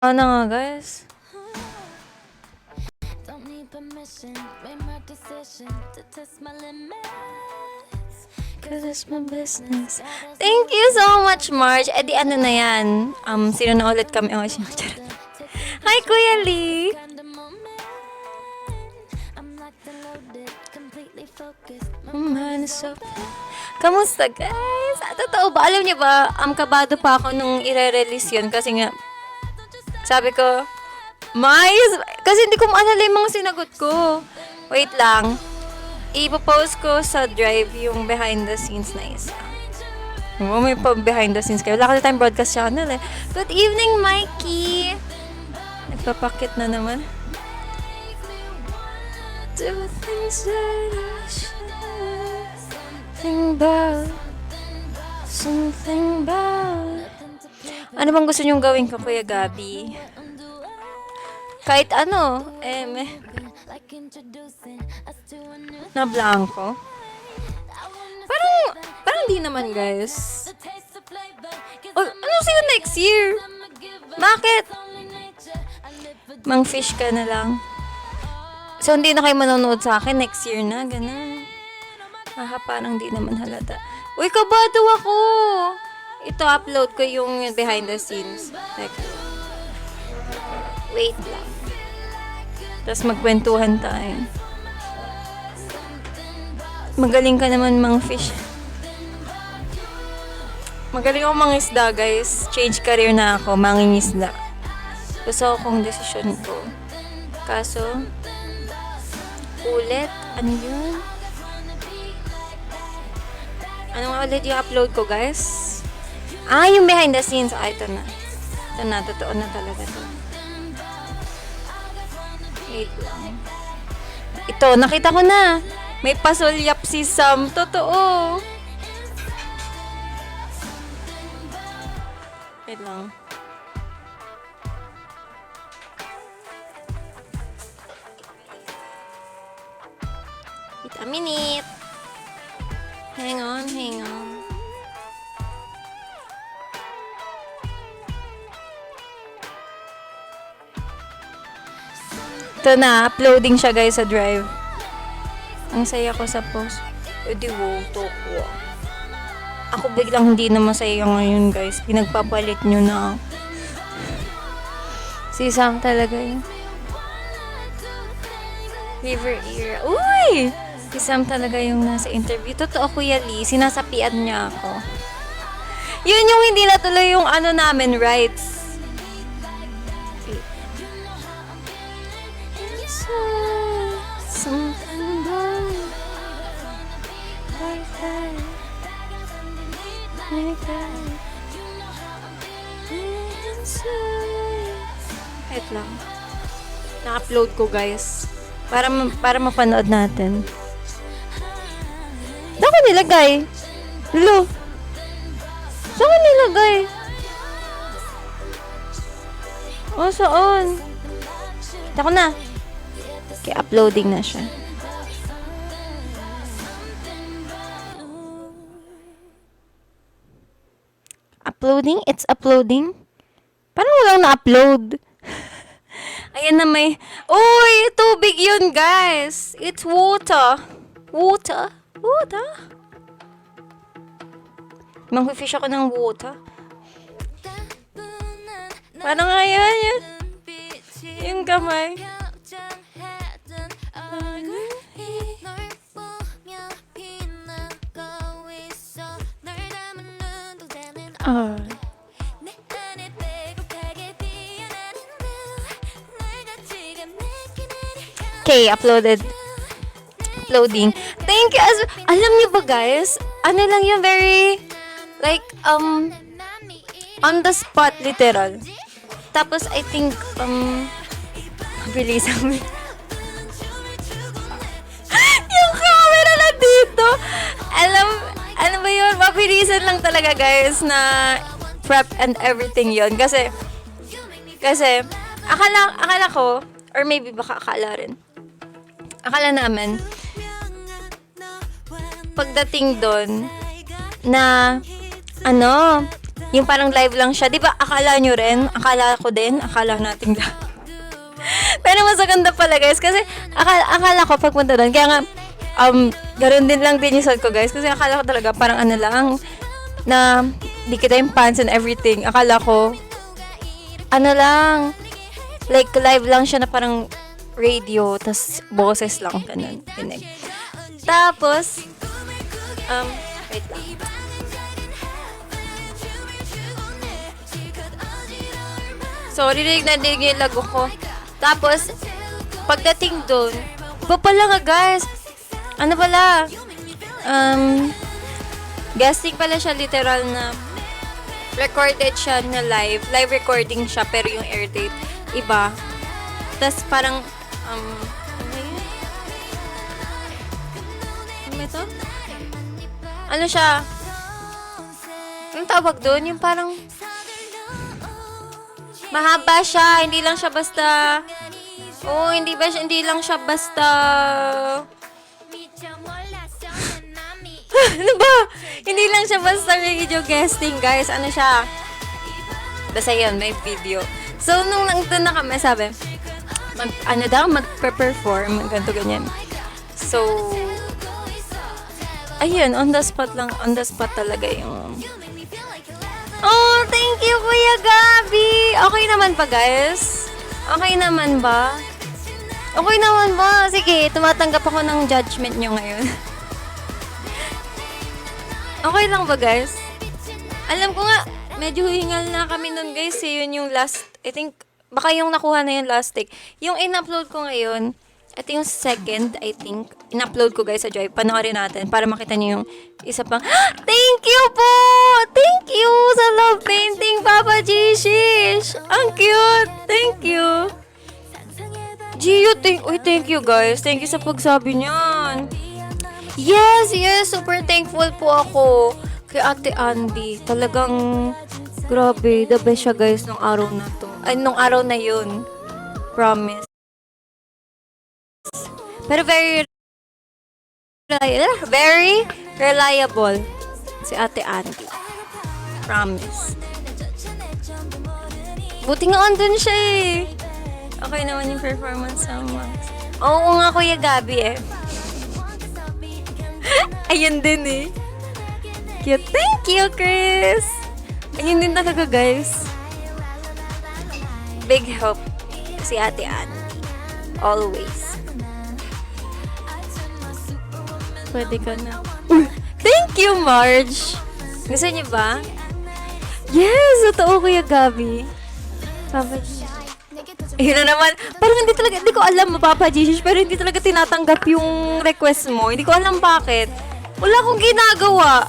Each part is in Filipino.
Ano nga, guys? Don't need permission, made my decision to test my limits. Cause it's my business. Thank you so much, Marge. Eh di ano na yan? Sino na ulit kami? Oh, charot. Hi, Kuya Lee! Kind of moment, I'm locked and loaded, completely focused. Man, so... Kamusta, guys? Totoo ba? Alam niyo ba, kabado pa ako nung ire-release yun kasi nga, sabi ko, kasi hindi ko maalala yung mga sinagot ko. Wait lang. Ipopost ko sa Drive yung behind the scenes na isa. Oh, may pa behind the scenes kayo. Wala kasi tayong broadcast channel eh. Good evening, Mikey! Nagpapakit na naman. Do things that I should. Something about. Ano bang gusto nyong gawin ko, Kuya Gabi? Kahit ano, Like introducing us to a new na blanco. Parang di naman, guys. taste of flavor. Oh, ano sa'yo next year? I'm a giver, Bakit? only nature. I live for Mang fish ka na lang. So, hindi na kayo manonood sa akin next year na, ganun. Parang di naman halata. Uy, kabado ako! Ito, upload ko yung behind the scenes. Teka. Wait lang. Tapos magkwentuhan tayo. Magaling ka naman, Mang Fish. Magaling ako mangisda, guys. Change career na ako, mangingisda. Gusto ko kong desisyon ko. Kaso, ulit? Ano yun? Ano nga ulit yung upload ko, guys? Yung behind the scenes. Ito na. Ito na, totoo na talaga to. Wait lang. Ito, nakita ko na. May pasulyap si Sam. Totoo. Wait lang. Wait a minute. Hang on, hang on. Ito na, uploading siya guys sa Drive. Ang saya ko sa post. Edi wow, toko. Ako biglang hindi na masaya ngayon guys. Pinagpapalit nyo na. Si Sam talaga yun. River Era. Uy! Si Sam talaga yung nasa interview. Totoo, Kuya Lee. Sinasapian niya ako. Yun yung hindi natuloy yung ano namin, rights. Something Wait lang. Na-upload ko, guys. Para mapanood natin. Saan ko nilagay? Lolo. Saan ko nilagay? Saan? Kita ko na. Okay, uploading na siya. Uploading? It's uploading? Parang walang na-upload. Ayan na may... Uy! Tubig yun, guys! It's water. Water? Water? Mang-fish ako ng water. Paano nga yun? Yung kamay. Okay, uploading. Thank you. Alam niyo ba guys, ano lang yung very, like, on the spot, literal. Tapos, I think, bilisan mo. Yung camera na dito. Ano ba yun? Mabilisan lang talaga guys na prep and everything yon. Kasi, akala ko, or maybe baka akala rin. Akala namin, pagdating doon, na, Yung parang live lang siya. Di ba akala nyo rin? Akala ko din. Akala natin lahat. Pero mas maganda pala guys. Kasi akala ko pagpunta doon. Kaya nga, ganoon din lang din yung suot ko guys. Kasi akala ko talaga parang ano lang. Na di kita yung pants and everything. Akala ko, ano lang. Like live lang siya na parang radio. Tas boses lang. Ganun. Tinig. Tapos, wait lang. Sorry, rinig na dinig yung lago ko. Tapos, pagdating doon, iba pala nga guys. Ano pala? Guesting pala siya literal na recorded siya na live. Live recording siya pero yung air date iba. Tapos parang ano yun? Ano ito? Ano siya? Anong tawag doon? Yung parang mahaba siya, hindi lang siya basta hindi lang siya basta ano ba? Hindi lang siya basta radio guesting, guys. Ano siya? Basta yun, may video. So, nung nandun na kami, sabi, magpe-perform, ganito, ganyan. So, ayun, on the spot talaga yung oh, thank you, Kuya Gabi! Okay naman ba, guys? Okay naman ba? Okay naman ba? Sige, tumatanggap ako ng judgment nyo ngayon. Okay lang ba, guys? Alam ko nga, medyo hingal na kami nun, guys. Yun yung last, I think, baka yung nakuha na yung last take. Yung in-upload ko ngayon, ito yung second, I think. In-upload ko, guys, sa Joy. Panoorin natin para makita niyo yung isa pang... Thank you po! Thank you sa love painting, Papa G-Shish! Ang cute! Thank you! Gio, thank you, guys. Thank you sa pagsabi niyan. Yes! Super thankful po ako kay Ate Andy. Talagang grabe. The best siya, guys, nung araw na to. Ay, nung araw na yun. Promise. Pero very reliable si Ate Andy. Promise. Buti nga andun siya eh. Okay naman yung performance sa Max. Oo nga, Kuya Gabi eh. Ayun din eh. Cute. Thank you, Chris. Ayun din talaga, guys. Big help si Ate Andy. Always. Pwede ka na. Thank you, Marge! Gusto niyo ba? Yes! Totoo, Kuya Gabi. Papa G. Ayun na naman. Parang hindi ko alam, Papa G, pero hindi talaga tinatanggap yung request mo. Hindi ko alam bakit. Wala akong ginagawa.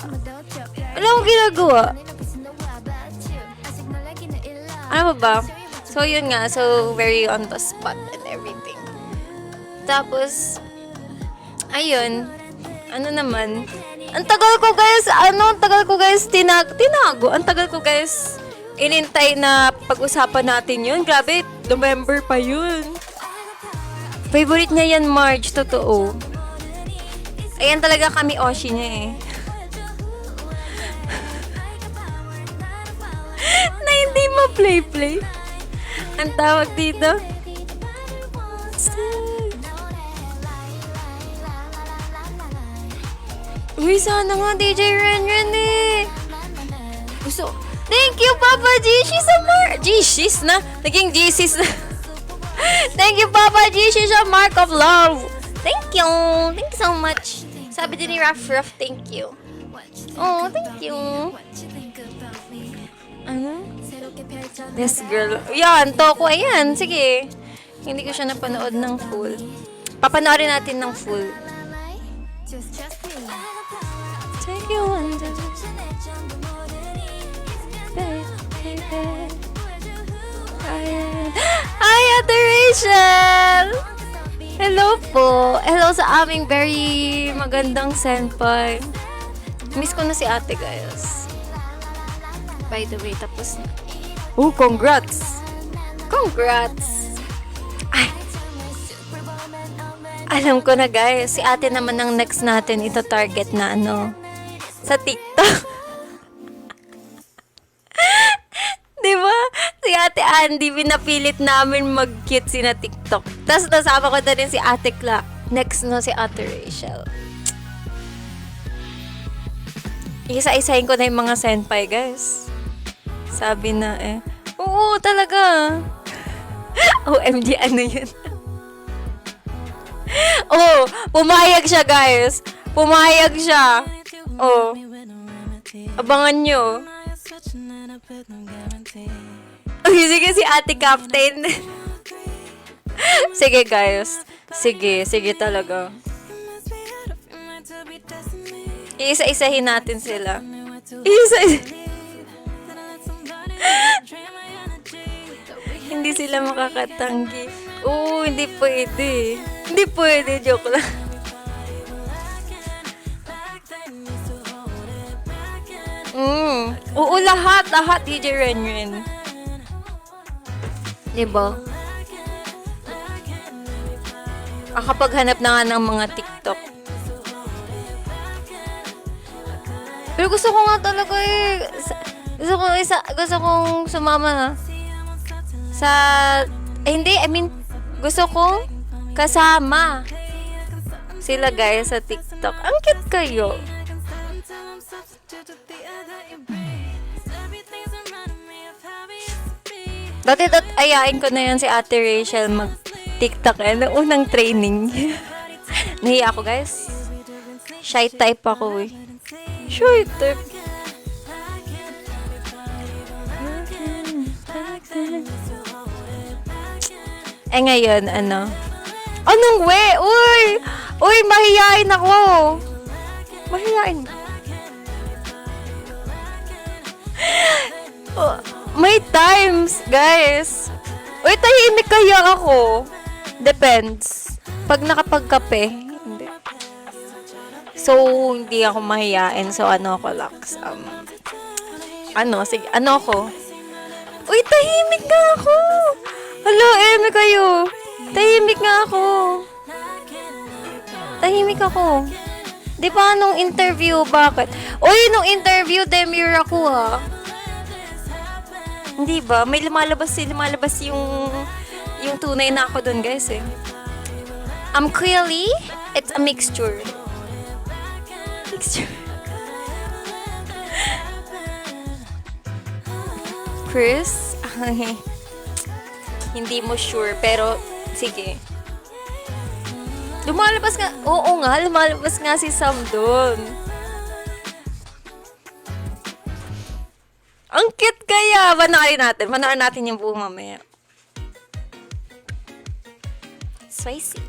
Ano ba? So, yun nga. So, very on the spot and everything. Tapos, ayun. Ano naman? Ang tagal ko guys tinago. Ang tagal ko guys inintay na pag-usapan natin yun. Grabe, November pa yun. Favorite niya yan, Marge. Totoo. Ayan talaga kami Oshi niya eh. Na hindi ma-play. Ang tawag dito. Uy, sana nga DJ Ren eh. Gusto. Thank you, Papa G. She's a She's na. Naging GC's na. Thank you, Papa G. She's a mark of love. Thank you. Thank you so much. Sabi din ni Ruff, thank you. Oh, thank you. Ano? This girl. Yan, Toko. Ayan, sige. Hindi ko siya napanood ng full. Papanoorin natin ng full. Take you under. Hi, Ate Rachel! Hello po. Hello sa aming very magandang senpai. Miss ko na si ate, guys. By the way, tapos na. Oh, congrats! Congrats! Ay! Alam ko na, guys. Si ate naman ang next natin ito target na ano. Sa TikTok. Candy, pinapilit namin mag-cute na TikTok. Tapos nasama ko na rin si Ate Cla. Next na si Ate Rachel. Isa-isahin ko na yung mga senpai, guys. Sabi na oo, talaga. OMG, ano yun? Oh, pumayag siya, guys. Pumayag siya. Oh. Abangan nyo. Okay, sige si Ate Captain. Sige, guys. Sige talaga. Iisa-isahin natin sila. Hindi sila makakatanggi. Oo, hindi pwede. Hindi pwede, joke lang. Oo, lahat, DJ Renren. Diba? Nakapaghanap na nga ng mga TikTok. Pero gusto ko nga talaga gusto kong sumama sa, hindi, I mean, gusto kong kasama sila guys sa TikTok. Ang cute kayo. Dati ayain ko na yan si Ate Rachel mag-TikTok noong unang training. Nahiya ako guys. Shy type ako eh. Shy type. Ngayon, ano? Anong we? Uy, mahihain ako. Mahihain. May times, guys. Uy, tahimik kaya ako. Depends. Pag nakapagkape, hindi. So, hindi ako mahihain. So, ano ako, Lax? Sige, ano ako? Uy, tahimik nga ako. Hello, Eme kayo. Tahimik nga ako. Tahimik ako. Di ba nung interview, bakit? Uy, nung interview, demure ako ha. Hindi ba? May lumalabas yung tunay na ako dun, guys eh. Clearly, it's a mixture. Chris? Hindi mo sure, pero sige. Lumalabas nga, oo nga, lumalabas nga si Sam doon. Ang cute kaya. Panoorin natin yung buong mamaya. Spicy.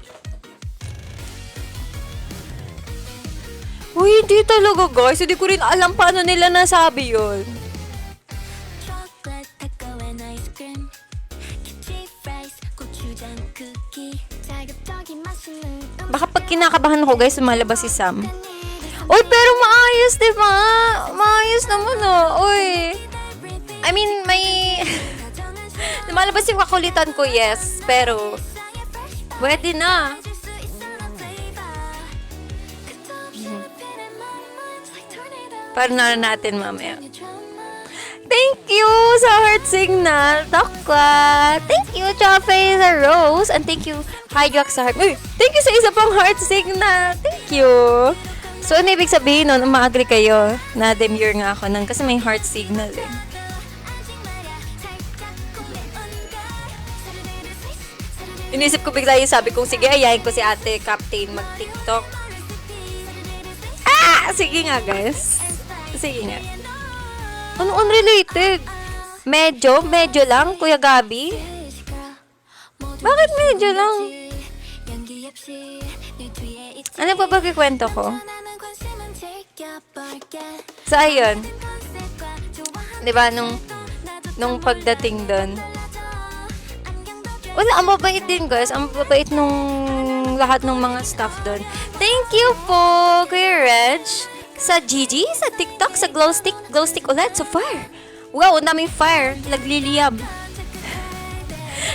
Uy, hindi talaga guys. Hindi ko rin alam paano nila nasabi yun. Baka pag kinakabahan ako guys, lumalabas si Sam. Uy, pero maayos, diba? Maayos naman, oh. Uy. I mean, may... lumalabas yung kakulitan ko, yes. Pero, pwede na. Para natin mamaya. Thank you sa heart signal, Tokwa. Thank you, Chafe, sa rose. And thank you, Hydrox sa heart. Uy, thank you sa isa pang heart signal. Thank you. So, ano ibig sabihin nun? Umaagree kayo na demure nga ako nun kasi may heart signal eh. Inisip ko bigla yung sabi kong, sige, ayayin ko si Ate Captain mag-TikTok. Sige nga, guys. Sige nga. Ano unrelated? Medyo lang, Kuya Gabi? Bakit medyo lang? Ano pa ba kikwento ko? So, ayun. Diba, nung pagdating doon, wala, ang mabait din guys. Ang mabait nung lahat ng mga staff doon. Thank you po, Kuya Reg. Sa Gigi, sa TikTok, sa glow stick ulit, sa fire. Wow, ang daming fire. Nagliliyab.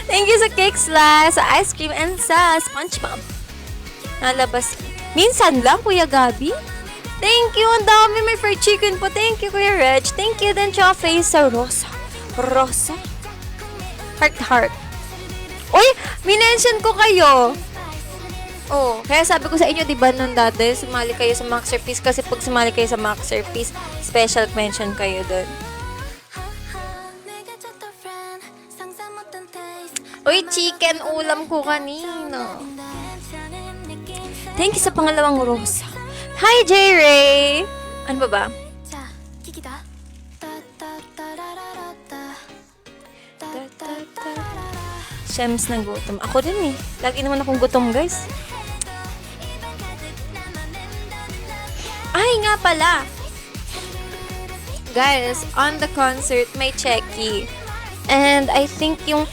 Thank you sa Cake Slice, sa ice cream, and sa SpongeBob. Nalabas. Minsan lang, Kuya Gabi. Thank you, ang dami. May fried chicken po. Thank you, Kuya Reg. Thank you din, Chafe, sa Rosa. Heart. Uy, minention ko kayo. Oh, kaya sabi ko sa inyo, di ba, nung dati, sumali kayo sa Masterpiece kasi pag sumali kayo sa Masterpiece, special mention kayo doon. Uy, chicken ulam ko kanino. Thank you sa pangalawang rosa. Hi, J-Ray! Ano ba? Shems na gutom. Ako din eh. Lagi naman akong gutom, guys. Ay, nga pala. Guys, on the concert, may checky. And I think yung...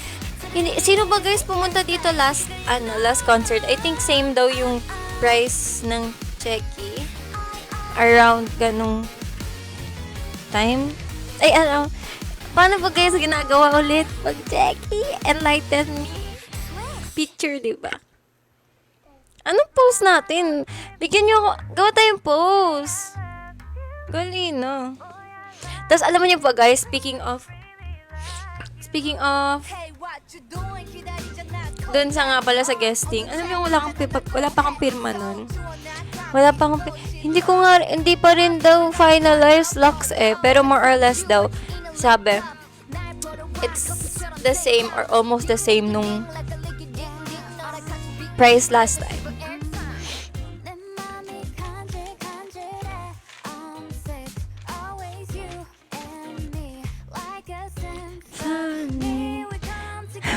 Sino ba guys pumunta dito last concert? I think same daw yung price ng checky. Around ganung time. Ay, paano ba guys ginagawa ulit pag checky? Enlighten me. Picture, diba? Anong post natin? Bigyan nyo ako. Gawa tayong post. Gali na. Tapos alam mo nyo ba guys, speaking of doon sa nga pala sa guesting, alam mo wala pa kang pirma nun. Hindi pa rin daw finalized locks pero more or less daw, sabi, it's the same or almost the same nung price last time.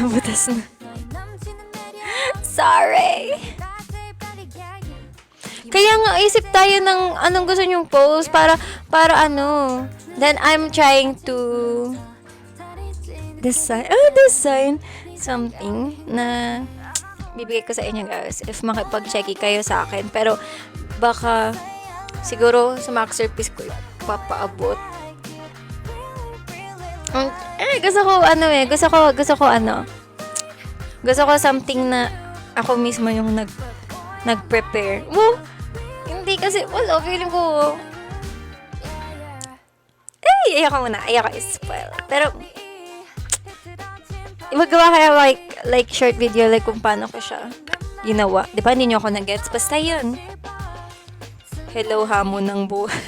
Butas na. Sorry. Kaya nga, isip tayo ng anong gusto nyong post para ano. Then, I'm trying to design something na bibigay ko sa inyo guys if makipag-checky kayo sa akin. Pero, baka siguro sa Masterpiece ko papaabot. Gusto ko something na ako mismo yung nag-prepare. Hindi kasi, feeling ko, ayoko i-spoil. Pero, magawa kaya like short video like kung paano ko siya ginawa. Di ba, hindi nyo ako nag-gets? Basta yun. Hello, hamon ng buhay.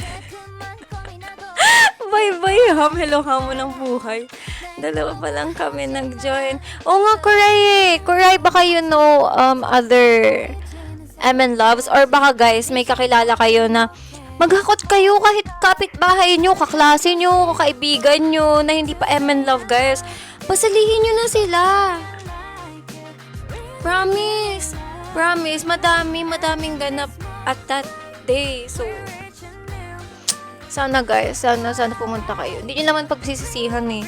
Bye-bye, hello, hamon ng buhay. Dalawa pa lang kami nag-join. Oo nga, Kuray, baka you know other MN Loves or baka guys, may kakilala kayo na maghakot kayo kahit kapitbahay nyo, kaklase nyo, kaibigan nyo na hindi pa MN Love guys. Pasalihin nyo na sila. Promise. Madaming ganap at that day. So, sana guys, sana pumunta kayo. Hindi nyo naman pagsisisihan eh.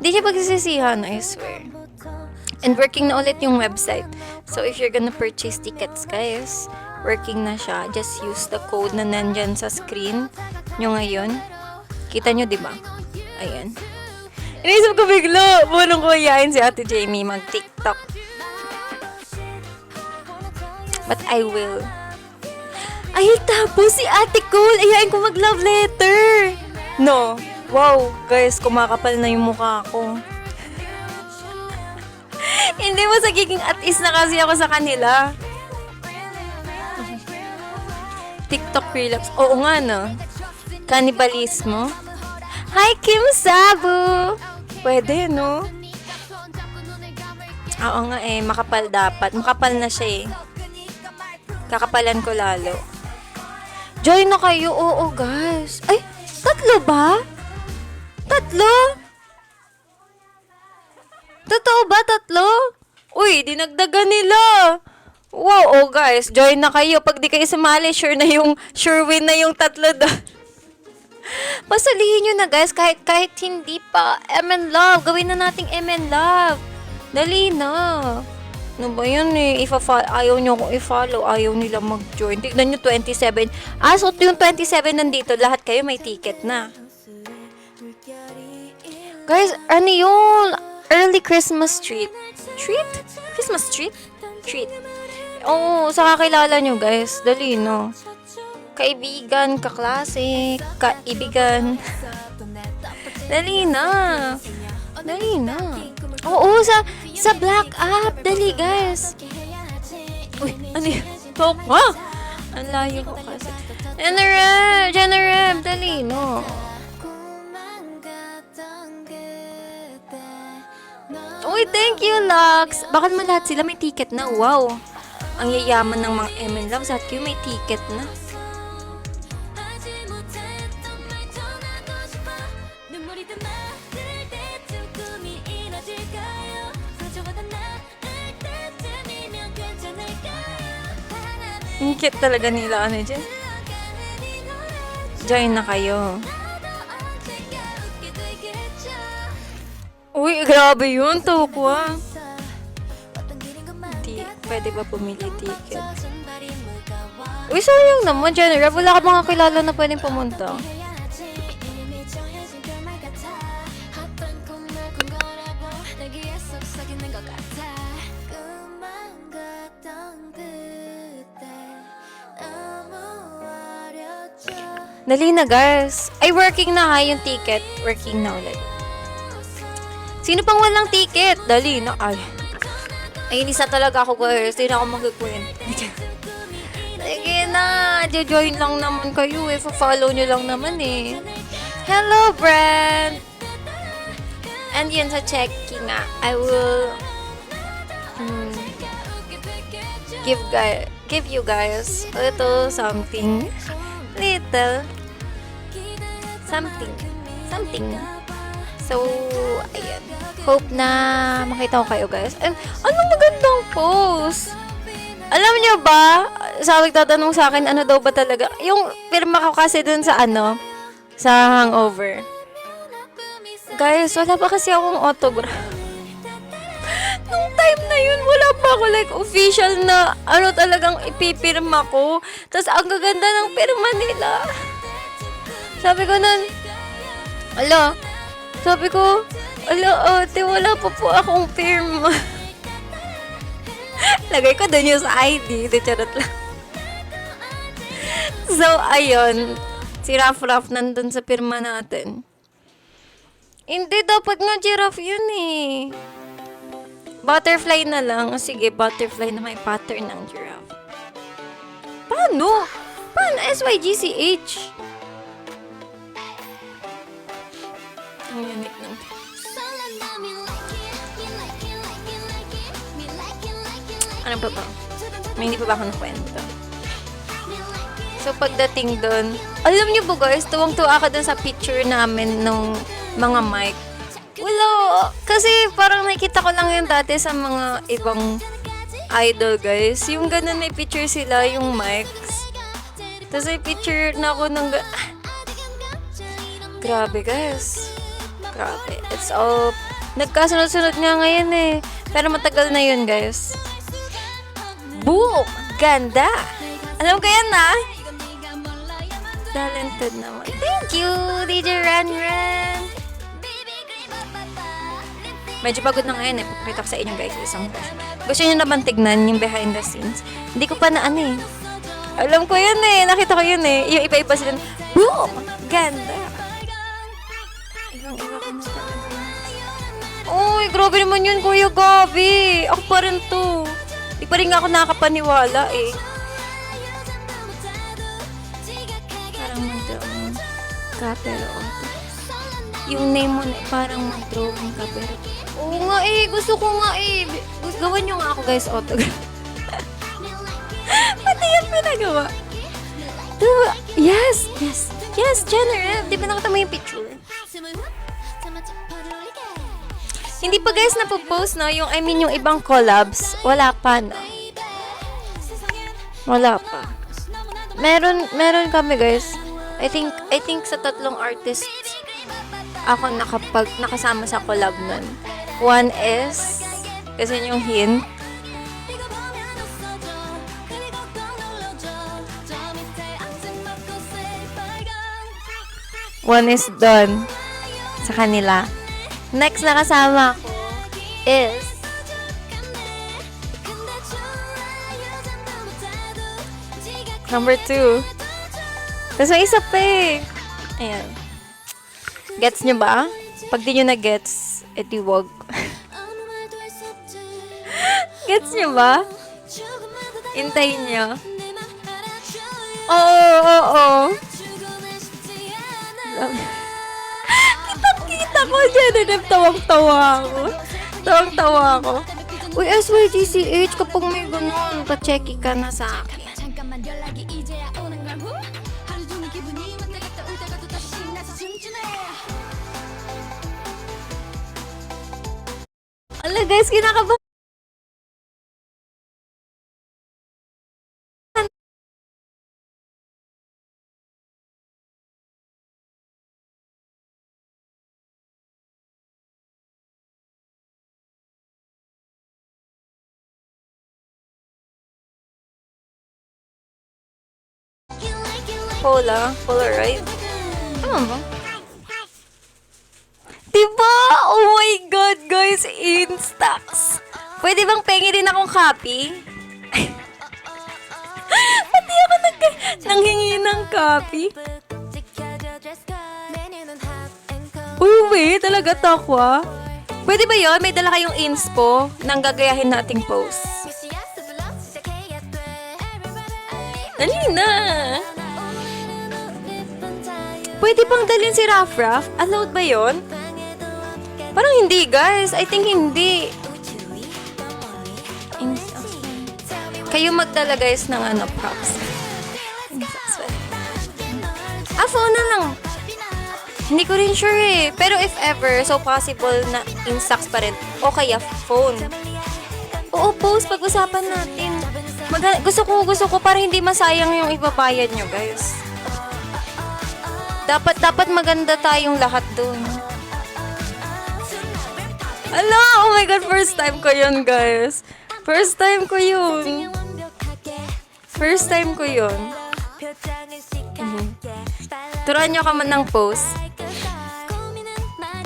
Hindi niya pagsisisihan, I swear. And working na ulit yung website. So, if you're gonna purchase tickets, guys, working na siya. Just use the code na nandyan sa screen nyo ngayon. Kita nyo, di ba? Ayan. Inisip ko bigla, bunong ko yain si Ate Jamie mag-TikTok. But I will. Ay, tapos si Ate Cole, ayain ko mag-love letter. No. Wow, guys, kumakapal na yung mukha ko. Hindi mo sagiging at-is na kasi ako sa kanila. TikTok relapse. Oo nga, no? Cannibalismo. Hi, Kim Sabu! Pwede, no? Oo nga makapal dapat. Makapal na siya Kakapalan ko lalo. Join na kayo. Oo, guys. Ay, 3 ba? 3? Totoo ba 3? Uy, dinagdagan nila. Wow, guys, join na kayo. Pag di kayo sumali, sure win na yung 3 doon. Pasalihin nyo na guys, kahit hindi pa MN Love, gawin na nating MN Love. Dali na. Ano ba yun ayaw nyo kung i-follow, ayaw nila mag-join. Tignan nyo 27. So yung 27 nandito, lahat kayo may ticket na. Guys, ano yun? Early Christmas treat. Christmas treat? Oo, sa kakilala nyo guys, dali no. Kaibigan, kaklase, kaibigan. Dali na. Dali na. Oo, sa Black App. Dali, guys. Uy, ano yun? Talk ha? Ang layo ko kasi. Generem, dali, no. Uy, thank you, Lux. Bakit man lahat sila may ticket na? Wow. Ang yayaman ng mga MN Loves at Q may ticket na. Ang cute talaga nila, ano dyan. Join na kayo. Uy, grabe yun, Tokwa. Pwede ba pumili ticket? Uy, sayang naman, Jenny. Wala ka mga kilala na pwedeng pumunta. Dali na, guys. Ay, working na ha yung ticket. Working na ulit. Sino pang walang ticket? Dali na. Ay, inisa talaga ako, guys. Hindi na ako magkikwento. Sige na. Join lang naman kayo eh. Follow nyo lang naman eh. Hello, Brent. And yun sa checking nga. I will give you guys a little something. Little something. So, ayan. Hope na makita ko kayo, guys. And, anong magandang post? Alam niyo ba, sabi tatanong sa akin, ano daw ba talaga? Yung pirma ko kasi dun sa sa Hangover. Guys, wala pa kasi akong autograph. Nung time na yun, wala pa ako like official na talagang ipipirma ko. Tapos ang gaganda ng pirma nila. Sabi ko nun, ate, wala pa po akong pirma. Lagay ko dun yung sa ID. Di charot lang. So, ayun. Si Raf nandun sa pirma natin. Hindi, dapat nga giraffe yun eh. Butterfly na lang. Sige, butterfly na may pattern ng giraffe. Paano? SYGCH? Ang unique ng... Ano pa ba? May hindi pa ba ako nakwento? So, pagdating doon, alam niyo po guys, tuwang-tuwa ako dun sa picture namin nung mga mic. Wala. Kasi parang nakita ko lang yun dati sa mga ibang idol guys. Yung ganun may picture sila, yung mics. Tapos may picture na ako ng... Grabe guys. Grabe. It's all... Nagkasunod-sunod nga ngayon eh. Pero matagal na yun guys. Boom! Ganda! Alam ko yan na. Talented naman. Thank you, DJ Ran. Medyo pagod na ngayon eh. Papakita ko sa inyo guys isang question. Gusto nyo naman tignan yung behind the scenes? Hindi ko pa na eh. Alam ko yun eh. Nakita ko yun eh. Yung iba-iba sila. Boom! Ganda! Ibang-iba ko na talaga. Uy, grabe naman yun, Kuya Gabi. Ako pa rin to. Di pa rin nga ako nakakapaniwala eh. Parang mag-drawing ka pero yung name mo na parang mag-drawing ka pero oo nga eh, gusto ko nga eh. Gawan nyo nga ako guys autograph. Pati yan pinagawa. Diba? Yes, Jenner. Di ba nakita mo yung picture? Hindi pa guys napopost no? Yung ibang collabs. Wala pa no? Wala pa. Meron kami guys. I think sa 3 artists ako nakasama sa collab nun. One is kasi yung hint. One is done sa kanila. Next na kasama ko is number 2. Tapos may isa pa eh. Ayan. Gets nyo ba? Pag di nyo na-gets, edi wag. Gets nyo ba? Intayin nyo. Oo. Kita ko dyan. Tawang-tawa ako. Uy, SYGCH, kapag may ganun, pa-checky ka na sa akin. 잠깐만 연락이 이제야 오는 걸 하루 종일 기분이 왔다 갔다 오다가도 다시 신나서 춤추네. Ala guys, kinakabahan. Polaroid. Tama ba? Diba? Oh my God, guys, Instax. Pwede bang pengi din akong copy? Pati ako nanghingi ng copy. Uy, wait, talaga takwa. Pwede ba yun? May dala kayong inspo nang gagayahin nating post. Dali na. Pwede bang dalhin si Raf? Allowed ba yun? Parang hindi, guys. I think hindi. Kayo magdala, guys, ng props. Phone na lang. Hindi ko rin sure eh. Pero if ever, so possible na Instax pa rin. O kaya phone. Oo, post. Pag-usapan natin. Gusto ko para hindi masayang yung ibabayad nyo, guys. Dapat maganda tayong lahat dun. Ala, oh my God, first time ko yun, guys. First time ko yun. Turuan nyo ka man ng post.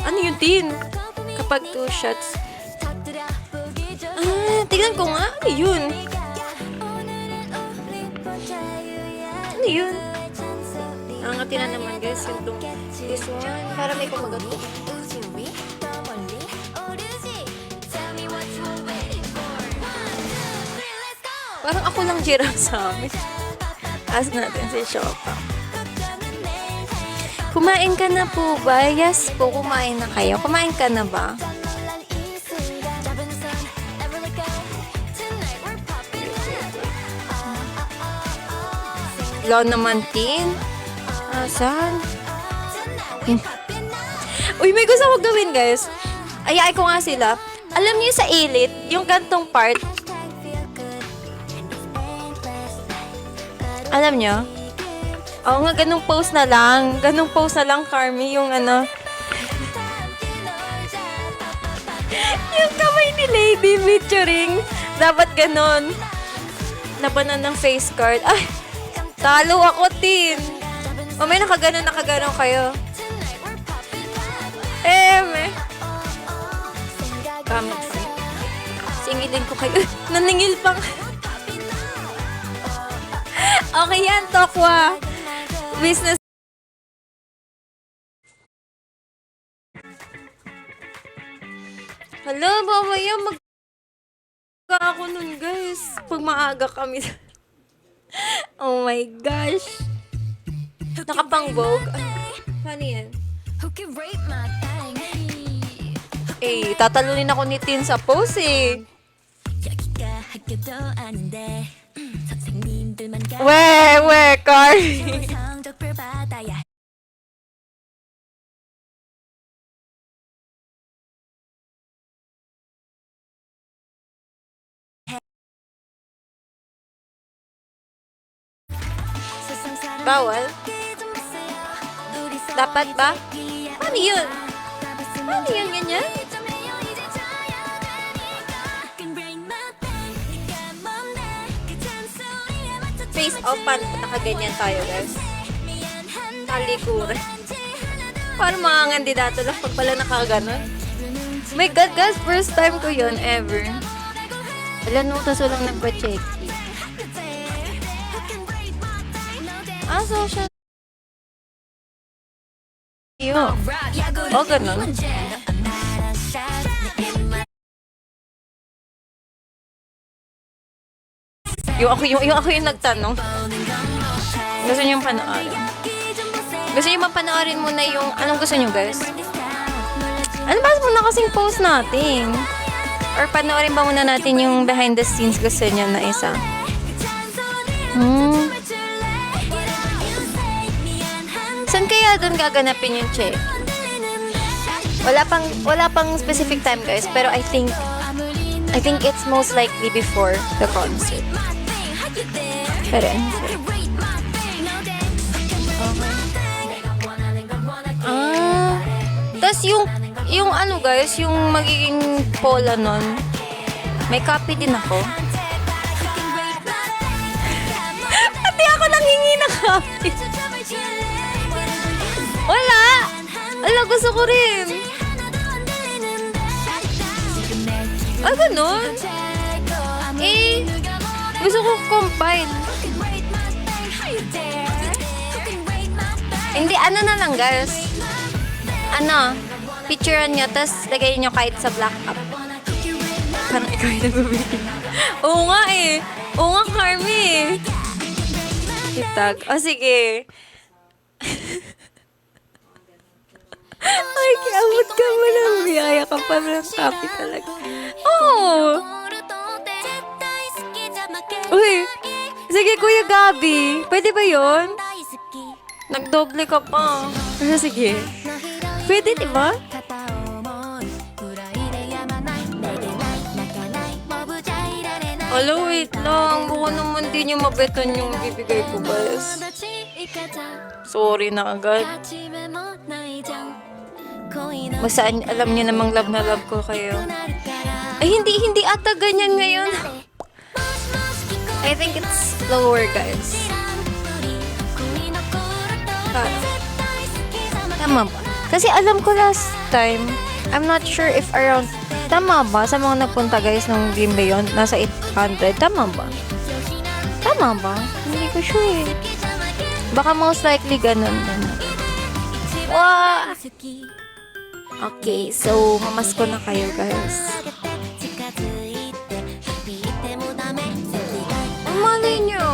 Ano yun din? Kapag 2 shots. Tignan ko nga. Ano yun? Angatin na naman, guys. This one. Para may kumagato. Parang ako lang jira sa amin. Ask natin si Shopa. Kumain ka na po ba? Yes po, kumain na kayo. Kumain ka na ba? Law naman, tin. Saan? Uy, may gusto ko gawin, guys. Ayaay ko nga sila. Alam niyo sa ilit, yung gantong part. Alam niyo? Oo nga, ganung post na lang. Carmi, yung yung kamay ni Lady featuring. Dapat ganon. Labanan ng face card. Ay, talo ako, tin. O may nakaganon kayo. Kamot pa. Singilin ko kayo. Naningil pang. Okay yan, Tokwa. Business. Hala, mamaya ako nun, guys. Pag maaga kami. Oh my gosh. Nakapang-vogue. Paano yan? Tatalunin ako ni Tin sa pose eh. We, Carly. Bawal? Dapat ba? Paano yun? Ganyan? Face off, paano nakaganyan tayo, guys? Talikuran. Paano mga kandidato lang pag pala nakaganon? My God, guys, first time ko yun ever. Wala nung taso lang nagpa-check. Social Iyo. O, ganun. Yung ako yung nagtanong. Gusto niyo panoorin? Gusto niyo panoorin muna yung, anong gusto niyo guys? Ano ba muna kasing post natin? Or panoorin ba muna natin yung behind the scenes gusto niyo na isa? Saan kaya doon gaganapin yung check? Wala pang specific time guys, pero I think it's most likely before the concert. Pero tas yung ano guys, yung magiging pola nun, may copy din ako. Pati ako nanghingi ng copy. Wala! Ala, gusto ko rin. Ah, ganun? Gusto ko compile. Hindi, ano na lang guys. Picturean nyo, tapos lagay nyo kahit sa black up. Parang ikaw yung nagbibigay. Oo nga eh. Oo nga, Carmi. Itag. O, sige. Ay, kiamot ka mo lang. Biyaya ka pa ng copy talaga. Oo. Uy. Sige, Kuya Gabi. Pwede ba yun? Nagdoble ka pa. Pero sige. Pwede, diba? Hello, wait lang. Buka naman din yung mabetan yung bibigay ko, guys. Sorry na agad. Basta alam niyo namang love na love ko kayo. Ay, hindi ata ganyan ngayon. I think it's lower, guys. Tama ba? Kasi alam ko last time, I'm not sure if around, tama ba? Sa mga nagpunta guys ng Dream Beyond, nasa 800, tama ba? Tama ba? Hindi ko sure. Baka most likely ganun. Wow! Okay, so mamasko na kayo guys. Ang malay nyo.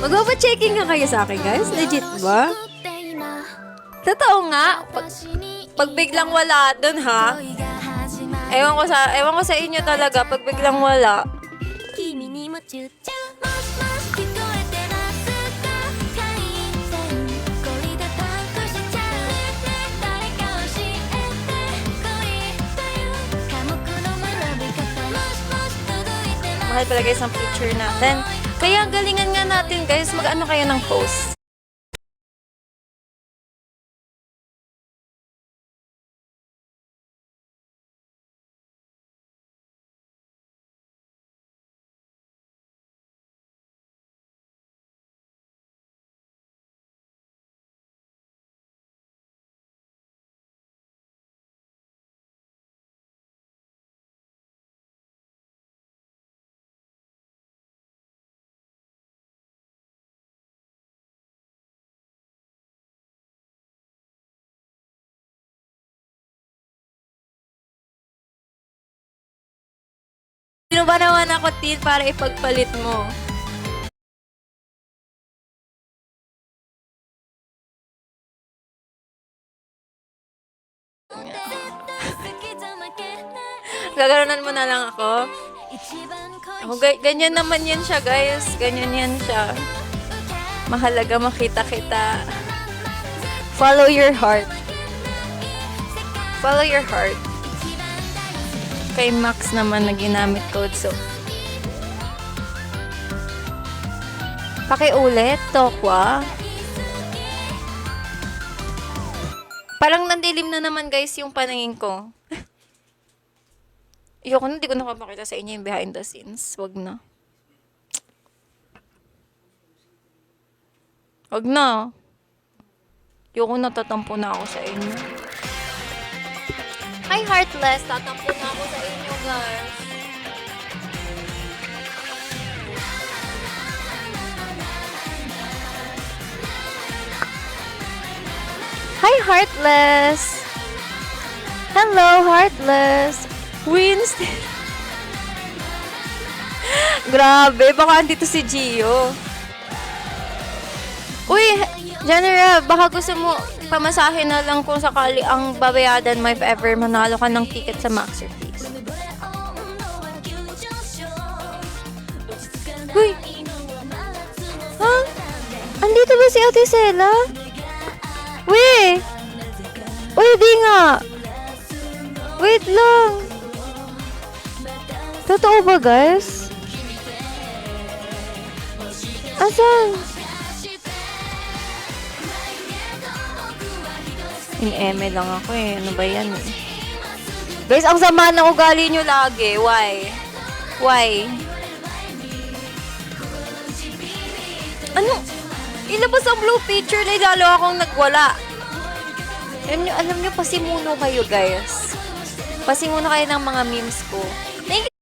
Magpapa-checking nga kayo sa akin guys? Legit ba? Totoo nga. Pag biglang wala dun ha. Ewan ko sa inyo talaga. Pag biglang wala. Mahal pala guys ang picture natin. Kaya galingan nga natin guys. Mag-ano kayo ng post. Sino ba naman ako, Tin, para ipagpalit mo? Gagaronan mo na lang ako. Ganyan naman yan siya, guys. Ganyan yan siya. Mahalaga makita kita. Follow your heart. Follow your heart. Kay Max naman na ginamit code, so pakiulit, Tokwa. Parang nandilim na naman guys yung paningin ko. Ayoko na, hindi ko nakapakita sa inyo yung behind the scenes. Wag na. Wag na. Ayoko na, tatampo na ako sa inyo. Hi, Heartless. Tatampo na ako sa inyo, guys. Hi, Heartless! Hello, Heartless! Winston! Grabe, baka andito si Gio. Uy, Janera, baka gusto mo pamasahin na lang kung sakali ang babayadan mo if ever manalo ka ng ticket sa Masterpiece. Uy! Ha? Andito ba si Ate Sela? Uy! Uy, di nga! Wait lang! Totoo ba, guys? Asan? In-eme lang ako eh. Ano ba yan eh? Guys, ang sama ng ugali nyo lagi. Why? Why? Ano? Ilabas ang blue picture na lalo akong nagwala. Alam nyo, pasimuno kayo, guys. Pasimuno kayo ng mga memes ko. Thank you.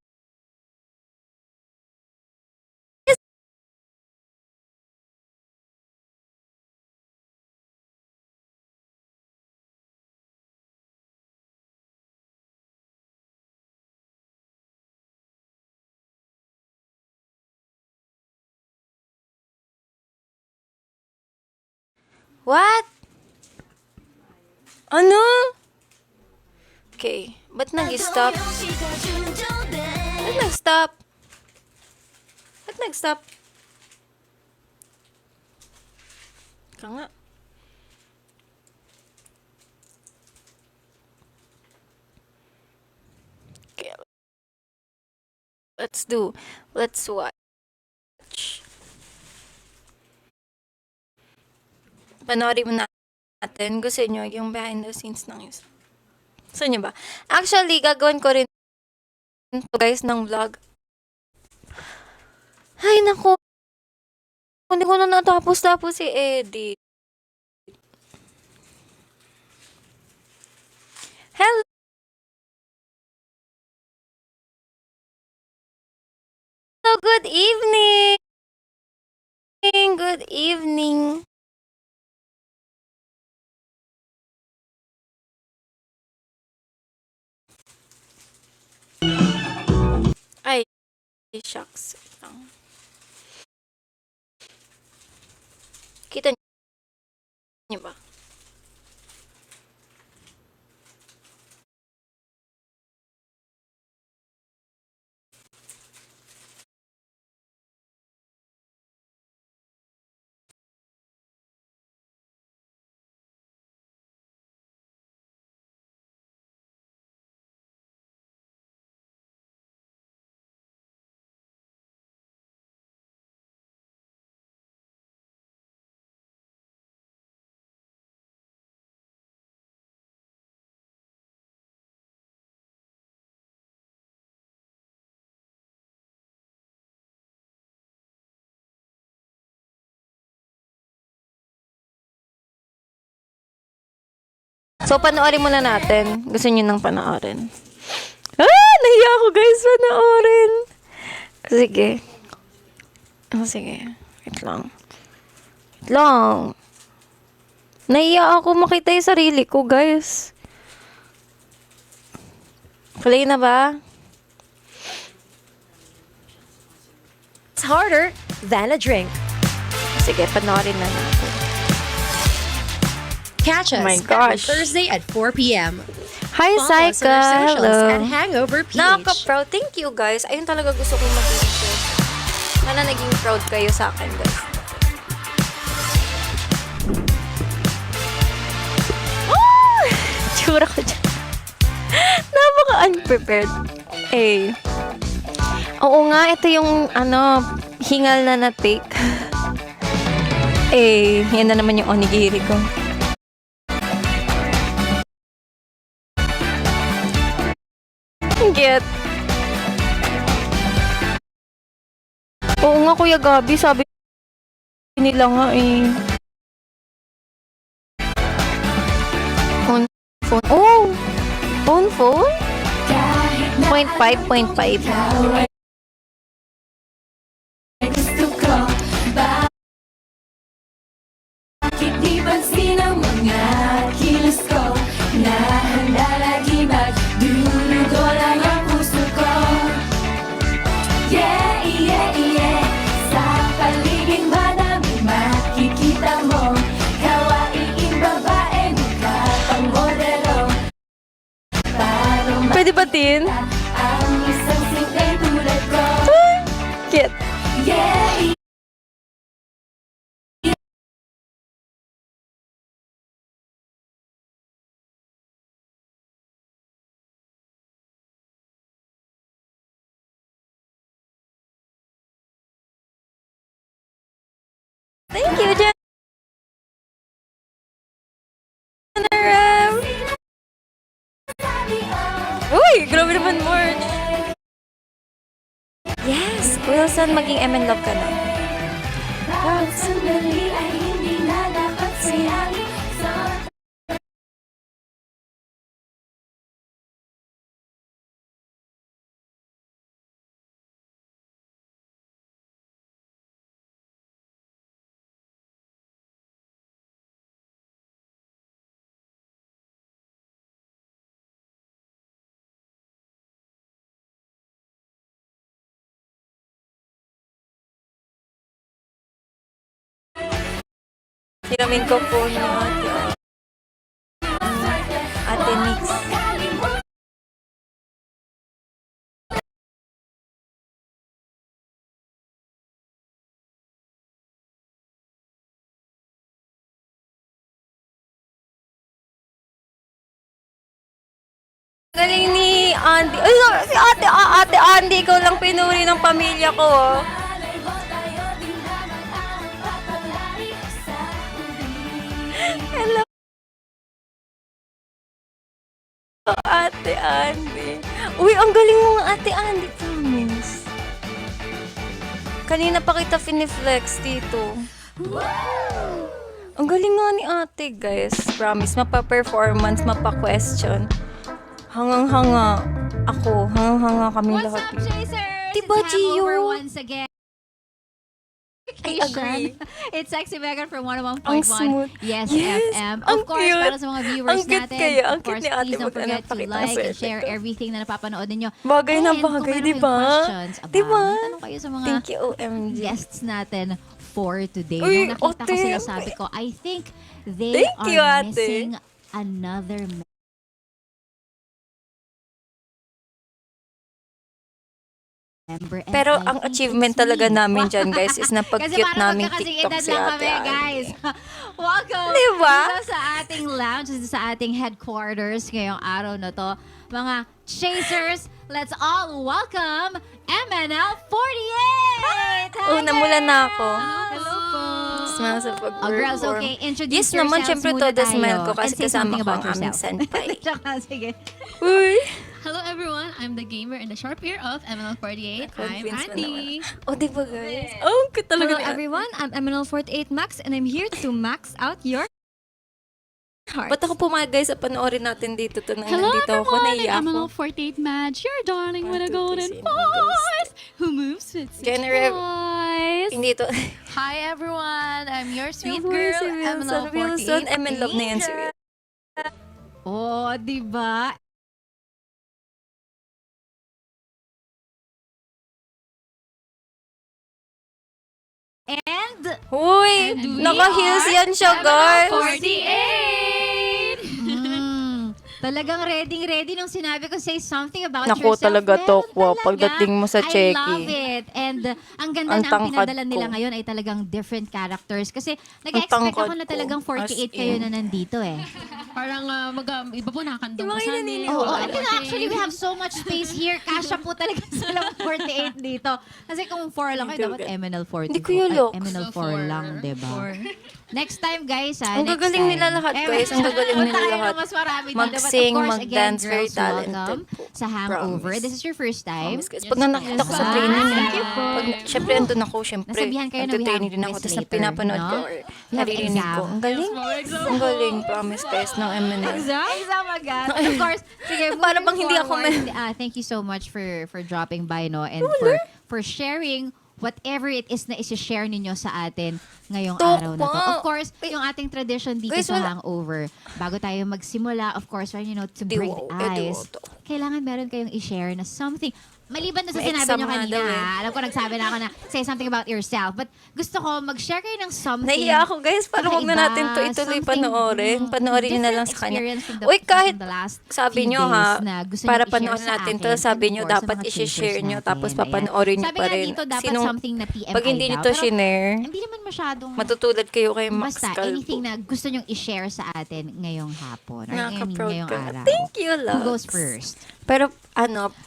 What? Ano? Okay. Ba't nag-stop? Ba't nag-stop? Ba't nag-stop? Ka nga. Okay. Let's watch. Panoorin mo natin. Gusto nyo yung behind the scenes ng isa. Gusto nyo ba? Actually, gagawin ko rin to guys ng vlog. Ay, naku. Hindi ko na natapos si Eddie. Hello. Good evening. Good evening. Ay, shucks. Kita niyo ba? So, panoorin muna natin. Gusto niyo nang panoorin. Nahiya ako guys, panoorin. Sige. Sige. Wait lang. Nahiya ako makita yung sarili ko, guys. Play na ba? It's harder than a drink. Sige, panoorin na natin. Catch us Oh my every gosh. Thursday at 4 p.m. Hi, Follow us on our Saika. socials Hello. at Hangover PH. Nakaka-proud. Thank you, guys. Ayun talaga gusto kong mag-video. Sana naging proud kayo sa akin, guys. Oh! Tsura ko dyan. Napaka-unprepared. Eh. Oo nga, ito yung, hingal na take. Yan na naman yung onigiri ko. Get. Oo nga, Kuya Gabi, sabi nila nga phone. Oh! Phone? 0.5. Gusto ko, bakit di pansin ang ang mga kilos ko na handa lagi magdudugol ang puso ko. Yeah, yeah, yeah. Sa paligid madami makikita mo. Kawaiing babae, mukha pang modelo. Paano Pwede ba, Tin? ang isang simpleng tulad ko? Cute. Yeah, Thank you, Jen. Uy, grabe naman, Marge. Yes, Wilson, maging M and Love ka na. bawat sandali ay hindi na dapat sayangin. Hiramin ko po ni Ate Nix. Galing ni Andy. Ay, si Ate Andy, ikaw lang pinuri ng pamilya ko, oh. Hello, Ate Andy. Uy, ang galing mo nga, Ate Andy, promise. Kanina pa kita finiflex dito. Ang galing nga ni ate, guys. Promise, mapa-performance, mapa-question. Hangang-hanga ako. Hangang-hanga kami What's lahat. up, Chasers? Diba, It's Gio? hangover once again. I agree. It's Sexy Megan from 101.1 Ang smooth. Yes, Yes, FM. ang Of course, cute. para sa mga viewers Ang cute natin, kaya, ang of course, cute ni ate. please don't Wag na forget to napakita like sa and share ito. everything na napapanood ninyo. Bagay na And kung bagay, meron di kayong ba? questions, aba, Di ba? may tanong kayo sa mga Thank you, OMG. guests natin for today. Uy, Nung nakita ko ate. sila, sabi ko, I think they Thank are you, ate. missing another member. And Pero I ang think achievement it's talaga me. namin dyan, guys, is Kasi napag-cute parang naming magkakasing TikTok edad si lang ate kami, Andy. guys. Welcome Diba? dito sa ating lounge, dito sa ating headquarters ngayong araw na to. Mga Chasers, let's all welcome MNL48! Una mula na ako. Hello po! Smile sa Oh, girls, pag-perform. okay. Introduce Yes naman, yourselves syempre muna todo tayo. smile ko kasi And say kasama something ko about ang aming yourself. senpai. Tsaka, sige. Uy! Hello everyone, I'm the gamer in the sharp ear of MNL48. I'm Convince mo Andy. naman. Oh, di ba guys? Oh, ang cute talaga Hello ni ate. everyone, I'm MNL48 Max and I'm here to max out your heart. Ba't ako pumayag guys sa panoorin natin dito to nang Hello nandito ako, everyone, naiya I'm ako. MNL48 Madge, your darling with a 1, 2, 3, golden sino ang voice, who moves with six General- boys. Hindi to. Hi everyone, I'm your sweet Yung boy girl, si Wilson. MNL48 Wilson, I'm in love na yan si Angel. Wilson. Oh, di ba? And Huy! And we Naka-heels yan siya, guys. 48! talagang ready nung sinabi ko say something about Naku, yourself. talaga, Meron Tokwa, talaga. pagdating mo sa I Cheki. love it. And ang ganda Ang na ang tangkad pinadala nila ko. ngayon ay talagang different characters. Kasi nag-expect tangkad ako na ko. talagang 48 As kayo in. na nandito eh. Parang iba po nakakandong Yung mga ko sa naniniwala. Oo, Wala. and then actually we have so much space here. Kasha po talaga silang 48 dito. Kasi kung 4 lang kayo, dapat MNL 40. Hindi ko yung looks. MNL 4 lang, diba? Next time guys ha, Ang next gagaling time. nila lahat, guys. Ang gagaling nila Tayo lahat. na mas marami dito. But of Mag-sing, course, mag-dance, again, very girls, talented welcome po. sa Hangover. Promise. This is your first time. Promise, guys. Pag nakita ko sa Yes. training, Thank you po. pag, syempre, andun ako, syempre. Nasabihan kayo na we Nagtutraining have din ako, quiz tapos na later, pinapanood no? ko or We have naririnig ko. exam. Ang galing. Ang galing, promise, guys, ng MNL. Exam agad. Of course, sige, Para moving bang hindi ako forward, thank you so much for dropping by, no? And for sharing whatever it is na isi-share ninyo sa atin ngayong Tok araw na to. pa. Of course, yung ating tradition dito Guys, sa wala- Hangover, bago tayo magsimula, of course, to break the ice, kailangan meron kayong i-share na something. Maliban na sa May sinabi exam nyo nga kanina, daw eh. alam ko nagsabi na ako na say something about yourself. But gusto ko mag-share kayo ng something. Nahiya ako guys, parang huwag na kakaiba, natin to ituloy something, panoorin. Panoorin nyo na lang sa kanya. different experience from the- Uy, kahit from the last sabi few nyo days ha, na gusto para nyo i-share panoorin sa natin akin, to, sabi and nyo of course, dapat sa mga i-share chasers nyo, natin. tapos Ayan. papanoorin nyo Sabi pa nga rin. dito, dapat something na TMI Pag hindi daw, nito pero shinare, hindi naman masyadong matutulad kayo kay Max basta Calvo. anything na gusto nyong i-share sa atin ngayong hapon or Nakaka-proud ngayong ka. araw. Thank you, Who love. goes first? Pero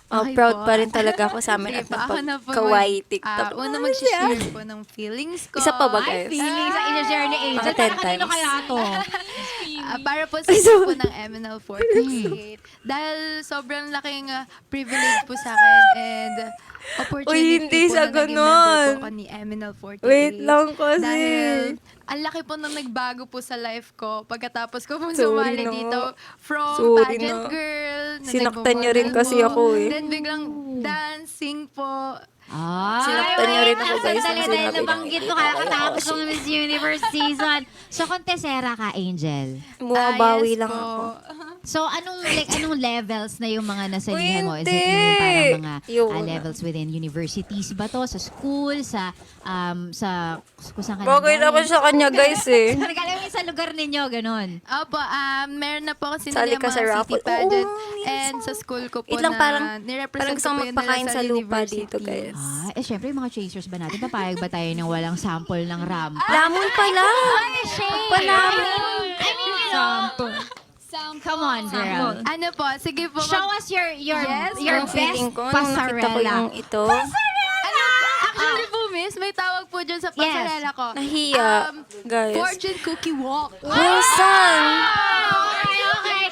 Okay proud po. pa rin talaga ako sa amin Sige at po, ako na po napag-kawaii TikTok. una mag-share po ng feelings ko. Isa pa ba, Ay, guys? feelings na i-share ni Angel. Mga 10 Para kanino times. kaya to? Para po sa inyo po ng MNL48. Dahil sobrang laking privilege po sa akin and opportunity Uy, hindi po sa na naging member ganon. po ako ni MNL48. Wait lang kasi. Dahil ang laki po nang nagbago po sa life ko pagkatapos ko po Sorry sumali na. dito from Sorry pageant na. girl. na Sinaktan niyo rin nagmo-model kasi po. ako eh. Then biglang dancing po. Sinaktan niyo rin ako, guys, Sandali, nung dahil sinabi nabanggit ko kakatapos ng Miss Universe season. So, kontesera ka, Angel. Bumabawi Yes lang po. ako. So, anong levels na yung mga nasalihan mo? Is it Hindi. yung parang mga Yun. levels within universities ba to? Sa school? Sa kung saan ka Bagay naman sa kanya, guys eh. Regalo mo sa lugar ninyo, ganun. Opo, meron na po kasi Sali nila ka sa mga raffle. city pageant. Oo, And sa school ko po Wait lang, na parang nirepresent gusto ko ko po yun magpakain nila sa lupa university. dito, guys. Syempre yung mga chasers ba natin, papayag ba tayo ng walang sample ng rampa? Lamon pala. Palamon. I mean, you know, come on, girl. Ano po, sige po. Show us your Yes, your Ang best feeling ko, nung nakita ko pasarela. yung ito, Actually po, miss, may tawag po dyan sa pasarela ko. nahiya, guys. Fortune Cookie Walk. Wilson! Okay,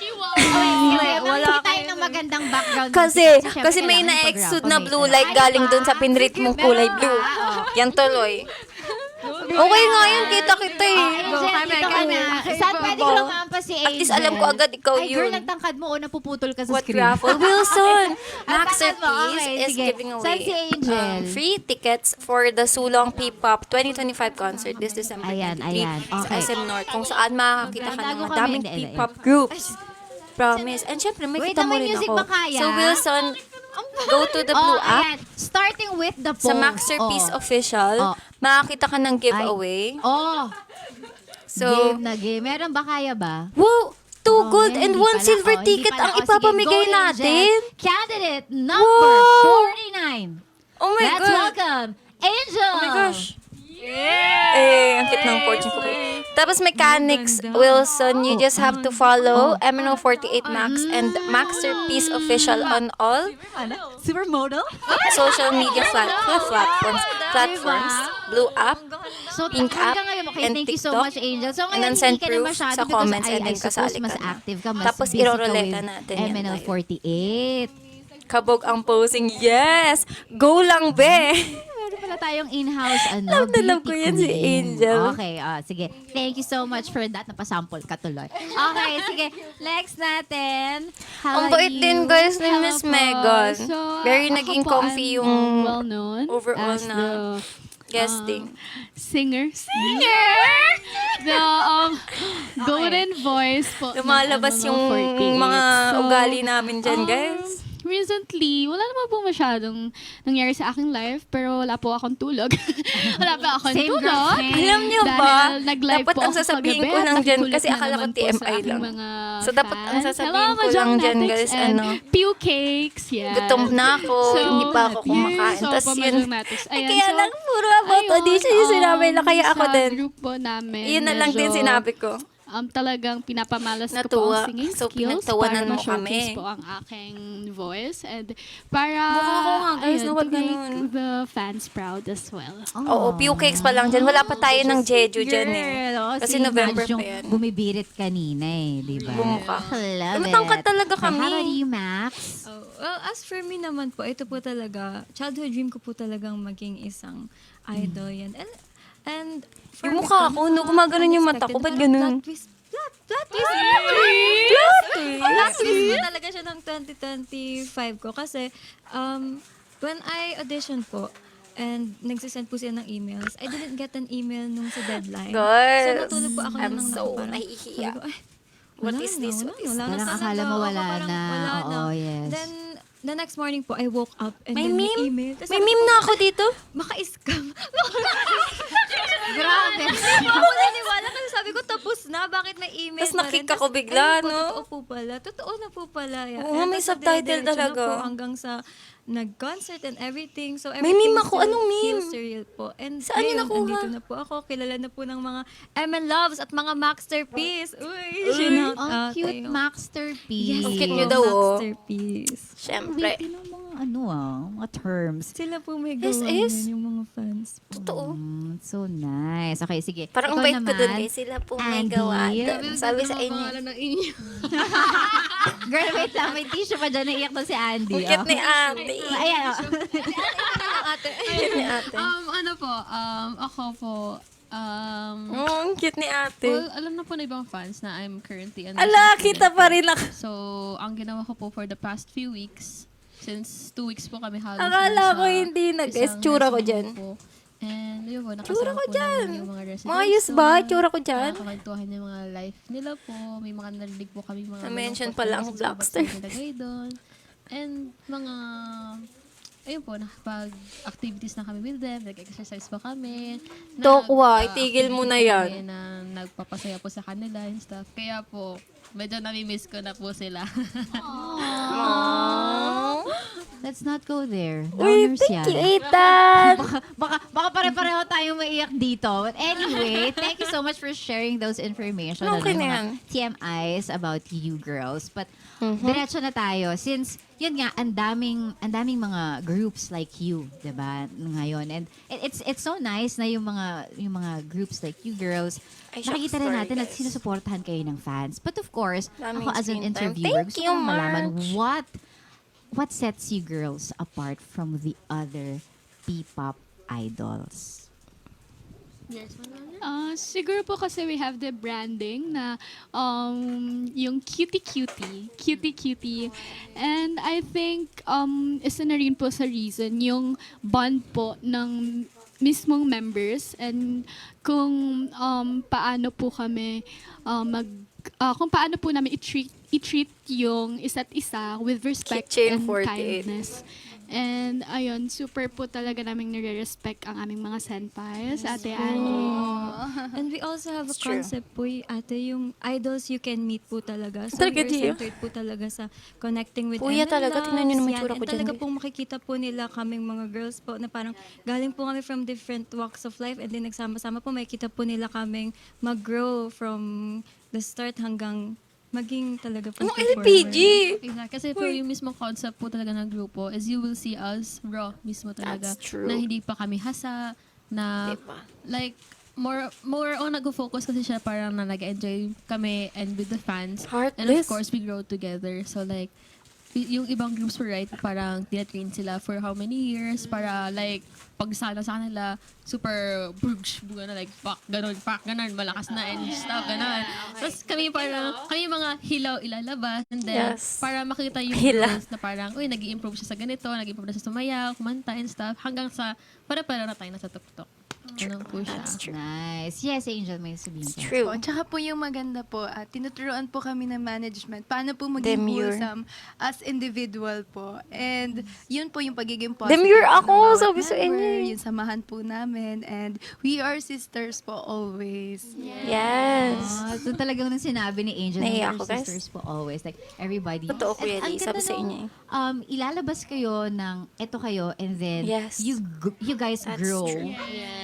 wala wala tayo ng magandang background. Kasi syempre may kailangan na-exude pag-rampa, na may blue ano. light galing dun sa pinrate mong kulay blue. Yan tuloy. Okay nga yun, kita-kita eh. Angel, dito ka na. Saan pwede ko lumampa si Angel? At least alam ko agad ikaw Ay, girl, yun. nagtangkad mo o napuputol ka sa What screen. raffle? Wilson! Ang tangkad mo, Masterpiece okay, is sige. giving away Saan si Angel? free tickets for the Sulong P-Pop 2025 concert this December Ayan, 23 ayan. sa Okay. SM North, kung saan makakita ka ng Magtago kami. madaming Hindi, P-pop groups. Promise. And syempre, may Wait, kita mo may rin music ako. ba kaya? So Wilson, go to the blue app. Ayan. Starting with the Sa poll. Masterpiece Oh. Official, Oh. makakita ka ng giveaway. Oh, So, game na game. Meron ba kaya ba? wow! 2 gold and Hindi 1 pala. silver Hindi ticket pala. ang Sige, ipapamigay go, natin. Angel. Candidate number Wow! 49. Oh my Let's God! welcome Angel. Oh my gosh! Eh, ang cute ng fortune ko. Tapos mechanics, Wilson, you just have to follow MNO48 Max and Masterpiece Official on all Supermodel? social media platforms, Blue App, So, Pink app, hanggang ngayon, okay, and thank you so TikTok. much, Angel. So, And ngayon, then send hindi ka na proof masyado sa because comments I and then suppose kasali mas ka na. active ka, mas Tapos busy ka iroroleta with natin yan, MNL48. kabog ang posing. Yes! Go lang, be! Meron pala tayong in-house, Love na love ko beauty yan si queen. Angel. Okay, sige. Thank you so much for that. Napasample ka tuloy. Okay, sige. Next natin. How Ang are bait you? din, guys, ni Hello Miss po. Megan. So, Very ako naging po, comfy I'm, yung well-known overall as na the guesting. singer. The golden voice po. ng Lumalabas yung MNL48. mga So, ugali namin dyan, guys. Recently, wala naman po masyadong nangyari sa aking life, pero wala po akong tulog. Wala pa akong Same tulog. girlfriend. Alam niyo ba, Dahil nag-live dapat po ang ako sasabihin kagabi ko at lang dyan, nakikiulit kasi na akala ko naman po sa TMI aking lang. mga So, dapat ang fans. sasabihin Hello, ko lang dyan, Majangnetics guys, and ano, Pew Cakes, yes. gutom na ako, hindi pa ako kumakain. So, Tapos yun, Majangnetics. ay, Ayan, kaya so, lang, puro about ayun, audition yung sinabi na kaya ako sa din. group po namin, Yun na lang din medyo, sinabi ko. talagang pinapamalas ko po Natuwa. ang singing So, skills pinagtawanan para mo ma-showcase kami. po ang aking voice and para Mukha ko nga, guys, ayun, na wag to make ganun. the fans proud as well. Oo, pew cakes pa lang dyan. Wala pa tayo ng Jeju dyan eh. Girl, oh, Kasi si November Madge pa yung yan. bumibirit kanina eh, di ba? Bumukha. Love Matangkad it. talaga How kami. about you, Max? Oh, well, as for me naman po, ito po talaga, childhood dream ko po talagang maging isang idol yan. And for Yung me mukha po, ko, no, gumagano yung mata ko. Ba't ganun? Plot twist. Plot twist po talaga siya ng 2025 ko. Kasi, when I auditioned po, And nagsisend po sila ng emails. I didn't get an email nung sa deadline. Girls, So natulog po ako I'm na lang so parang, nahihiya. sabi ko, ay, What wala is na, this? wala What na, is wala na Parang talaga. akala mo Ako wala parang na. wala na. Oo, yes. Then, the next morning po, I woke up and May then meme? email. Tas May sabi meme ko, na ako dito. Maka-scam. Grabe. Ako naniwala kasi sabi ko, tapos na. Bakit may email Tas pa rin? nakik ako Tas, bigla, ayun po, no? Totoo po pala. Totoo na po pala. Yeah. Oo, may Tas subtitle dire-diretso na talaga. po hanggang sa nag-concert and everything. So, May everything meme ako. still Anong meme? feels surreal po. And Saan niyo ngayon, nakuha? andito na po ako. Kilala na po ng mga MN Loves at mga Maxterpiece. Uy, shout Ang out cute kayo. Maxterpiece. Yes, Ang cute po, niyo daw, oh. Maxterpiece. Siyempre. Wait, yun ang mga mga terms. Sila po may Yes, gawa is. yun, yung mga fans po. Totoo. So nice. Okay, sige. Parang Ikaw bait ko dun naman, guys. Sila po may Andy. gawa dun. Sabi sa inyo. Girl, wait lang. May tissue pa dyan. Naiyak na si Andy. Ang cute ni ate. Ayan. Cute ni ate. Ano po, ako po, Oh, ang cute ni ate. well, alam na po na ibang fans na I'm currently a Ala, nursing kita student pa po. rin ako. So, ang ginawa ko po for the past few weeks, since 2 weeks po kami halos Akala ko nasa hindi isang tsura ko nursing dyan. home po. And yun po, Tsura nakasama ko po dyan. namin yung mga residents. Maayos ba? Tsura ko dyan? Nakakwentuhan yung mga life nila po. May mga narinig po kami mga Na-mention malungkot pala na ang messages Blackster. na nilagay doon. And mga ayun po, nakapag-activities na kami with them, nag-exercise pa kami. Tokwa, itigil mo na yan. Kami na nagpapasaya po sa kanila and stuff. Kaya po, medyo nami-miss ko na po sila. Aww. Let's not go there. Uy, Downers thank you, yan. Ethan. Baka pare-pareho tayong maiyak dito. But anyway, thank you so much for sharing those information. Okay yung na mga yan. TMIs about you girls. But diretso na tayo. Since, yun nga, ang daming mga groups like you, diba, ngayon. And it's so nice na yung mga groups like you girls, Ay, nakikita shucks, rin sorry, natin at guys. sinusuportahan kayo ng fans. But of course, Daming ako as an screen time. interviewer, Thank gusto you, kong malaman March. what sets you girls apart from the other P-pop idols? Siguro po kasi we have the branding na yung cutie. And I think isa na rin po sa reason yung bond po ng mismong members and kung paano po kami kung paano po namin i-treat yung isa't isa with respect Kitchen and 48. kindness. And ayun, super po talaga namin nire-respect ang aming mga senpais, Ate Annie. And we also have a It's true. concept po, ate, yung idols you can meet po talaga. So Talaga, we're Gio? centered po talaga sa connecting with Kuya, MN talaga, Loves, tingnan niyo naman yan. tsura ko And dyan, talaga guys. pong makikita po nila kaming mga girls po na parang galing po kami from different walks of life and then nagsama-sama po, makikita po nila kaming mag-grow from the start hanggang maging talaga po Anong performer. LPG? Exactly. Kasi po yung mismong concept po talaga ng grupo is you will see us raw mismo talaga. That's true. Na hindi pa kami hasa, na Diba? like, more on nag-focus kasi siya parang na nag-enjoy kami and with the fans. And of Heartless. course, we grow together. So like, yung ibang groups were right, parang tinatrain sila for how many years para like, pag sana sa kanila, super gano'n, like, fuck, ganon, malakas na and stuff, ganon. Tapos kami parang, kami mga hilaw ilalabas and then, Yes. para makita yung Hilaw. girls na parang, uy, nag-i-improve siya sa ganito, nag-i-improve na siya sa sumayaw, kumanta and stuff, hanggang sa, para na tayo nasa tuktok. Ganun po siya. That's true. Nice. Yes, Angel, may sabihin It's ka. true. Po. Tsaka po yung maganda po, tinuturuan po kami ng management paano po maging Demure. wholesome as individual po. And yun po yung pagiging positive. Demure ng ako, bawat sabi sa inyo member, eh. Yung samahan po namin. And we are sisters po always. Yes. So talagang nung sinabi ni Angel, Naiiyak na ako, your guys. sisters po always, like everybody. Totoo, Kuya Ang Lee, ganda sabi sa nung, inyo eh. ilalabas kayo ng eto kayo and then Yes. you guys That's grow true.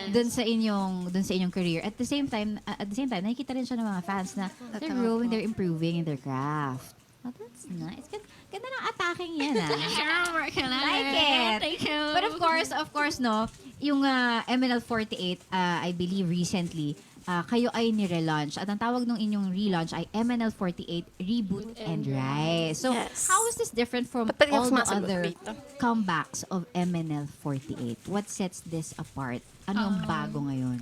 dun sa inyong career. At the same time, nakikita rin siya ng mga fans na they're Totoo growing, po. they're improving in their craft. Oh, that's nice. Ganda ng attacking yan, ah. Like it. Thank you. But of course, no, yung MNL48, I believe recently, kayo ay ni-relaunch. At ang tawag ng inyong relaunch ay MNL48 Reboot and Rise. So, Yes. how is this different from Ba't pwede all ako the sumasagot other dito? comebacks of MNL48? What sets this apart Ano ang bago ngayon?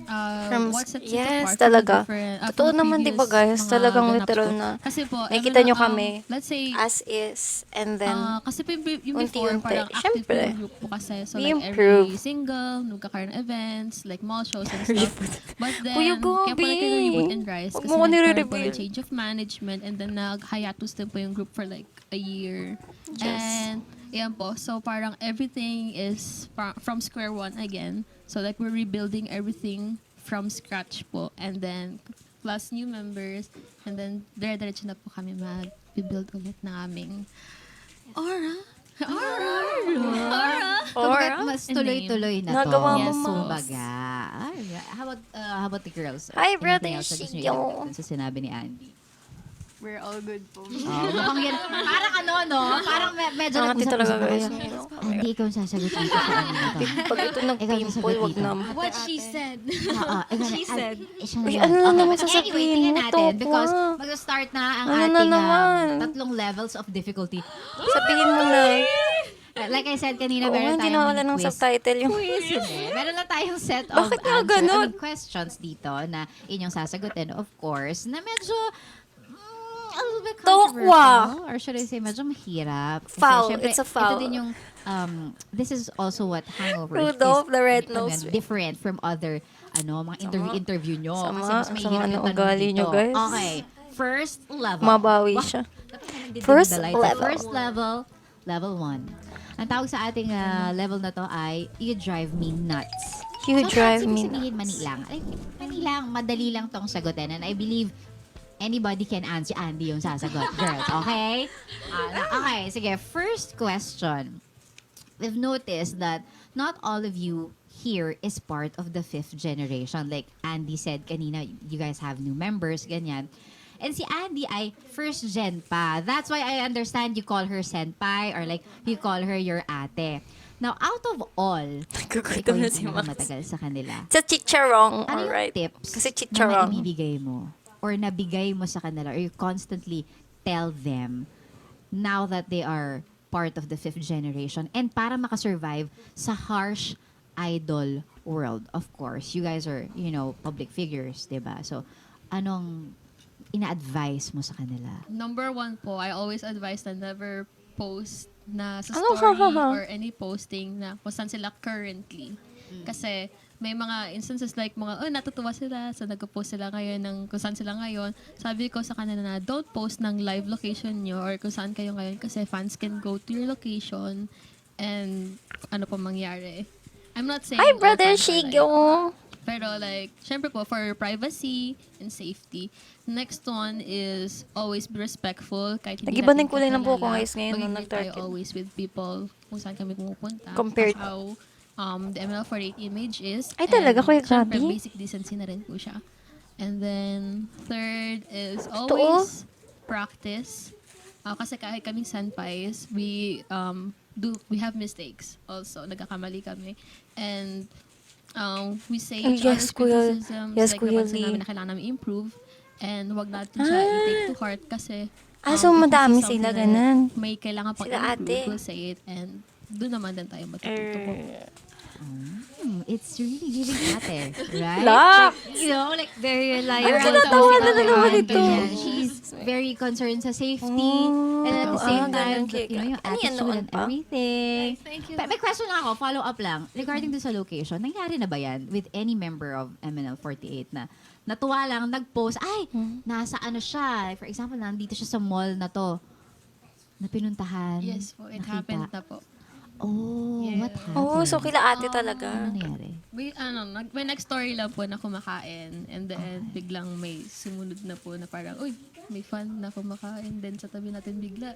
From- what sets it yes, apart from talaga. the different, Totoo from the naman, di ba, previous guys? mga Talagang ganap literal ko. na Kasi po, nakikita nyo kami let's say, as is, and then, kasi po yung before, unti-unti. parang active Siyempre. yung group po kasi. So We like improve. every single, nagkakaroon ng events, like mall shows and stuff. But then, Kuya kaya po Gabi! like reboot and rise Huwag kasi mo ko nagkaroon po nire-reveal. ng change of management and then nag-hiatus din po yung group for like a year. Yes. And, yan po. So parang everything is from square one again. So like we're rebuilding everything from scratch po. And then plus new members. And then dire-diretso na po kami mag-build ulit ng aming aura. Kumbaga, mas And tuloy-tuloy na to. Nagawa mo, Yes, Mams. kumbaga. Ay, how about the girls? Hi, Anything brother else na gusto niyo Shio. ilagay dun sa sinabi ni Andy? We're all good po. Mukhang yan. Parang ano, no? Parang medyo Ang ate nag-usap-usap talaga, na guys. kayo. Andy, ikaw ang sasagot dito sa ano na to. pag ito ng Ikaw ang pimple, sasagot wag dito. na. What she said. Oo, She said. Siya na Uy, yun. ano na Okay, naman but sasabihin anyway, tingnan mo, natin Tokwa? because mag-start na ang Ano na ating naman? tatlong levels of difficulty. Sabihin mo na. Like I said kanina, Oo, meron hindi tayong na wala ng quiz. subtitle yung Hindi. Meron lang tayong set of Bakit nga ganun? questions dito na inyong sasagutin. Of course, na medyo a little bit Tokwa. controversial. Or should I say, medyo mahirap. Kasi Foul. syempre, It's a foul. Ito din yung, this is also what Hangover Rudolph is. the Red-Nosed Different from other, mga interview nyo. Sama. Kasi mas Sama mahirap ng yung tanong ugali dito. nyo, guys. Okay. First level. mabawi Wah, siya. dapat na nagdidim First the light. level. First level, level 1. Ang tawag sa ating level na to ay You Drive Me Nuts. You drive nuts, me ibig sabihin, nuts. mani lang. Ay, mani lang, madali lang tong sagutin. And I believe anybody can answer. Andy yung sasagot. Girls, okay? Okay, sige. First question. We've noticed that not all of you here is part of the 5th generation. Like Andy said kanina, you guys have new members, ganyan. And si Andy ay first gen pa. That's why I understand you call her senpai or like you call her your ate. Now, out of all, ikaw Nagkukutom na yung si pinakamatagal sa kanila. Sa chicharong, Ano yung alright. tips Kasi na chicharong. maibibigay mo or nabigay mo sa kanila or you constantly tell them now that they are part of the 5th generation and para makasurvive sa harsh idol world. Of course, you guys are, public figures, diba? So, anong ina-advise mo sa kanila? Number one po, I always advise na never post na sa Ano, story hahaha? or any posting na kung saan sila currently. Kasi may mga instances like natutuwa sila, so nag-post sila ngayon ng kung saan sila ngayon. Sabi ko sa kanila na don't post ng live location nyo or kung saan kayo ngayon kasi fans can go to your location and ano pa mangyari. I'm not saying Hi, all brother fans are like, Shigo. pero like, syempre po, for privacy and safety. Next one is always be respectful. Kahit hindi Nag-iba natin ng kulay ng buhok ko, kakilala, guys, ngayon nung mag-ingat tayo nag-darken. always with people kung saan kami pumupunta. Compared- That's how the ML48 image is. Ay, talaga, And Kuya syempre, Gabi? basic decency na rin po siya. And then, third is always practice. Kasi kahit kaming senpais, we have mistakes also. Nagkakamali kami. And we say Ay, each yes, other's Kuya. criticisms, Yes, like Kuya napansin Lee. namin na kailangan namin improve. And wag natin siya i-take to heart kasi So if we see madami something sila na ganun. may kailangan pang Sila improve, ate. we'll say it and doon naman din tayo matututo po. It's really giving ate, right? Lock! Like, Very Parang reliable. tinatawa na ate, naman ate, ito. ganyan. She's very concerned sa safety. And at the same time, ganun, Kika. yung Ano yan, attitude noon and pa? everything. Thank you. But may question lang ako, follow up lang. Regarding to sa location, nangyari na ba yan with any member of MNL48 na natuwa lang, nag-post, ay, nasa ano siya. For example, nandito siya sa mall na to na pinuntahan. Yes po, it nakita. happened na po. Oh, Yeah. what happened? Oh, so kila ate talaga. Ano nangyari? May next story lang po na kumakain and then biglang may sumunod na po na parang, uy, may fan na kumakain then sa tabi natin bigla.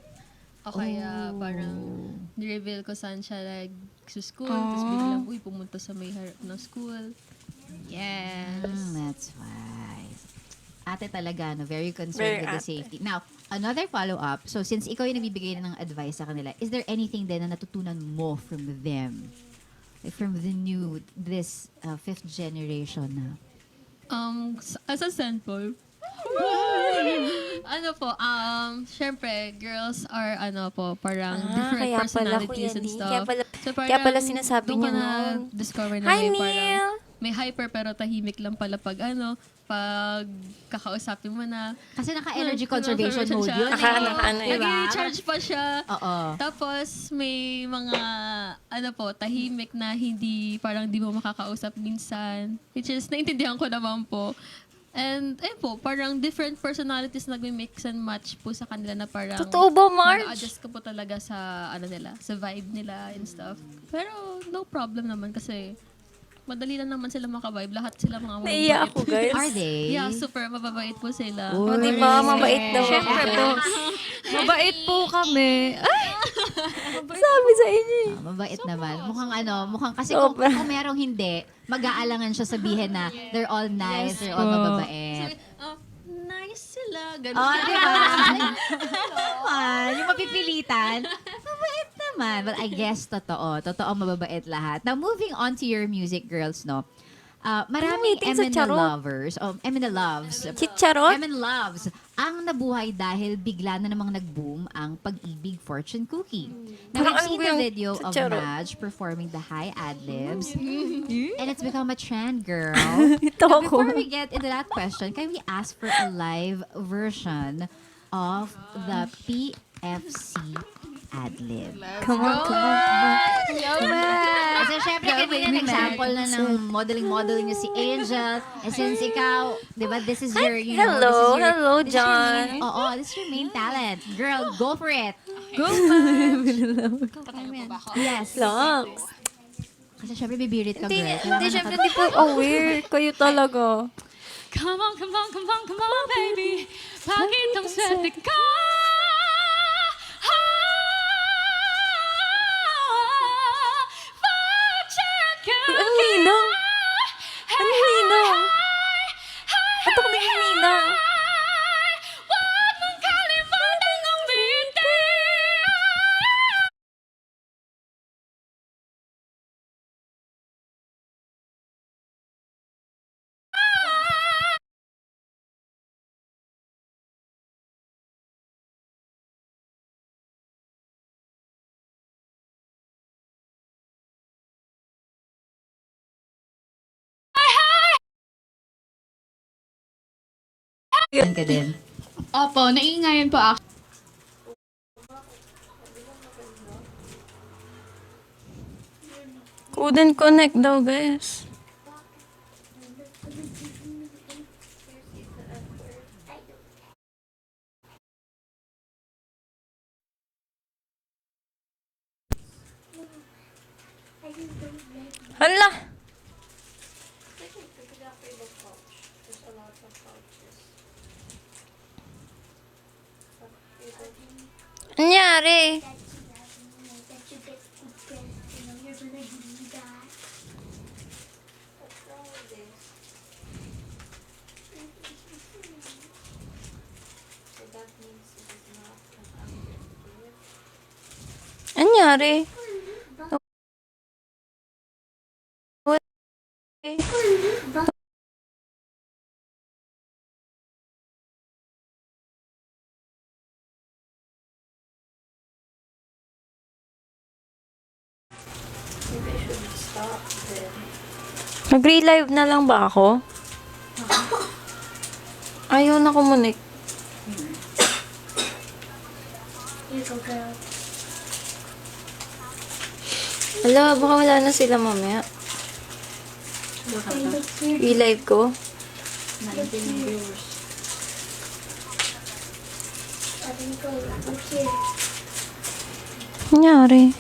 O kaya parang ni-reveal ko saan siya like sa school tapos biglang, uy, pumunta sa may harap ng school. Yes. That's wise. Ate talaga, no, very Very concerned with the ate. safety. Now, another follow-up. So, since ikaw yung nagbibigay ng advice sa kanila, is there anything din na natutunan mo from them? Like from this 5th generation na? As a sample, syempre, girls are, parang different kaya pala, personalities Kuya and Lee. stuff. Kaya pala- So, kaya pala sinasabi doon niyo ko na nun. discover na Hi, may parang Neil! may hyper pero tahimik lang pala pag pag kakausapin mo na. Kasi naka-energy conservation mode siya. yun. Naka-ano eh. Diba? Nag-recharge pa siya. Oo. Tapos may mga tahimik na hindi parang di mo makakausap minsan. Which is naintindihan ko naman po. And ayun po, parang different personalities nagmi-mix and match po sa kanila na parang Totoo ba, Marge? nag-adjust ko po talaga sa nila, sa vibe nila and stuff. Pero no problem naman kasi madali lang naman sila makavibe. Lahat sila mga Naiya ako, guys. Are they? Yeah, super mababait po sila. O, di ba? Mabait daw. Siyempre po. Mabait po kami. Ay! Sabi sa inyo eh. Mabait naman. Mukhang kasi Sobra. kung merong hindi, mag-aalangan siya sabihin na they're all nice, they're all mababait. Nice sila. Ganun. Oh, di ba? Naman, yung mapipilitan, mabait naman. But I guess totoo. Totoo mababait lahat. Now, moving on to your music, girls, no? Maraming meeting sa Eminem Charot? lovers, Eminem loves, Chicharot? Eminem loves, ang nabuhay dahil bigla na namang nag-boom ang Pag-ibig Fortune Cookie. Now, Parang we've seen ano the yung video of Chicharot? Madge performing the high ad-libs, and it's become a trend, girl. Ito Now, ako. before we get into that question, can we ask for a live version of the PFC ad-lib? Come on, come on. Kasi syempre, kanina nag-sample na ng modeling niya si Angel. And since ikaw, di ba, this is your, you know, Hello, this is your, hello, this is your John. main- Oo, this is your main talent. Girl, go for it. Yes. Locks. Kasi syempre, bibirit ka, Hindi, girl. hindi, syempre, hindi po aware. Kayo talaga. Come on, come on, come on, come on, baby. Pakitang swerte ka. Ang ninang. Ang ninang. At ako naging ninang. Huwag mong kalimutan ang bitin. Yan ka din. Opo, naiingayan po ako. Couldn't connect daw, guys. Hala! Anyari? Anyari? Mag-relive na lang ba ako? Ayaw na kumunik. Wala, baka wala na sila mamaya. Relive ko. Nangyari?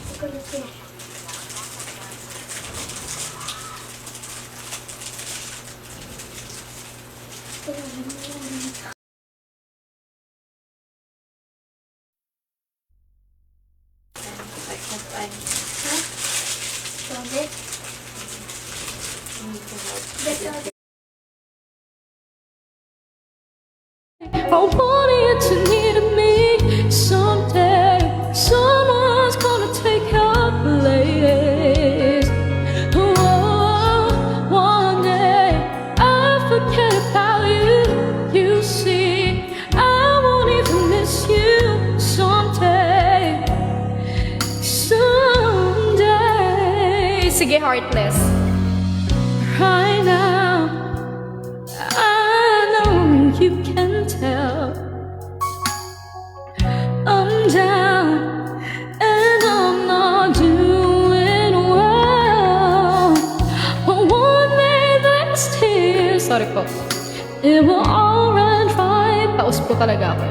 I want it to need me someday. Someone's gonna take your place. Oh, one day I'll forget about you. You see, I won't even miss you someday. Someday. Sige, Heartless. Right Okay.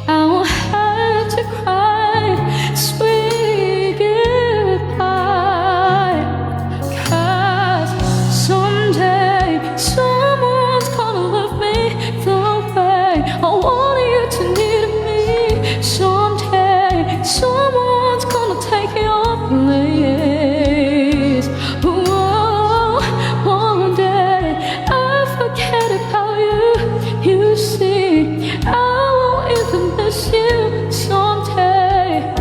I won't have to cry, sweet goodbye. 'Cause someday someone's gonna love me the way I wanted you to need me. Someday someone's gonna take your place. Whoa, one day I forget about you. You see, I won't even miss you someday.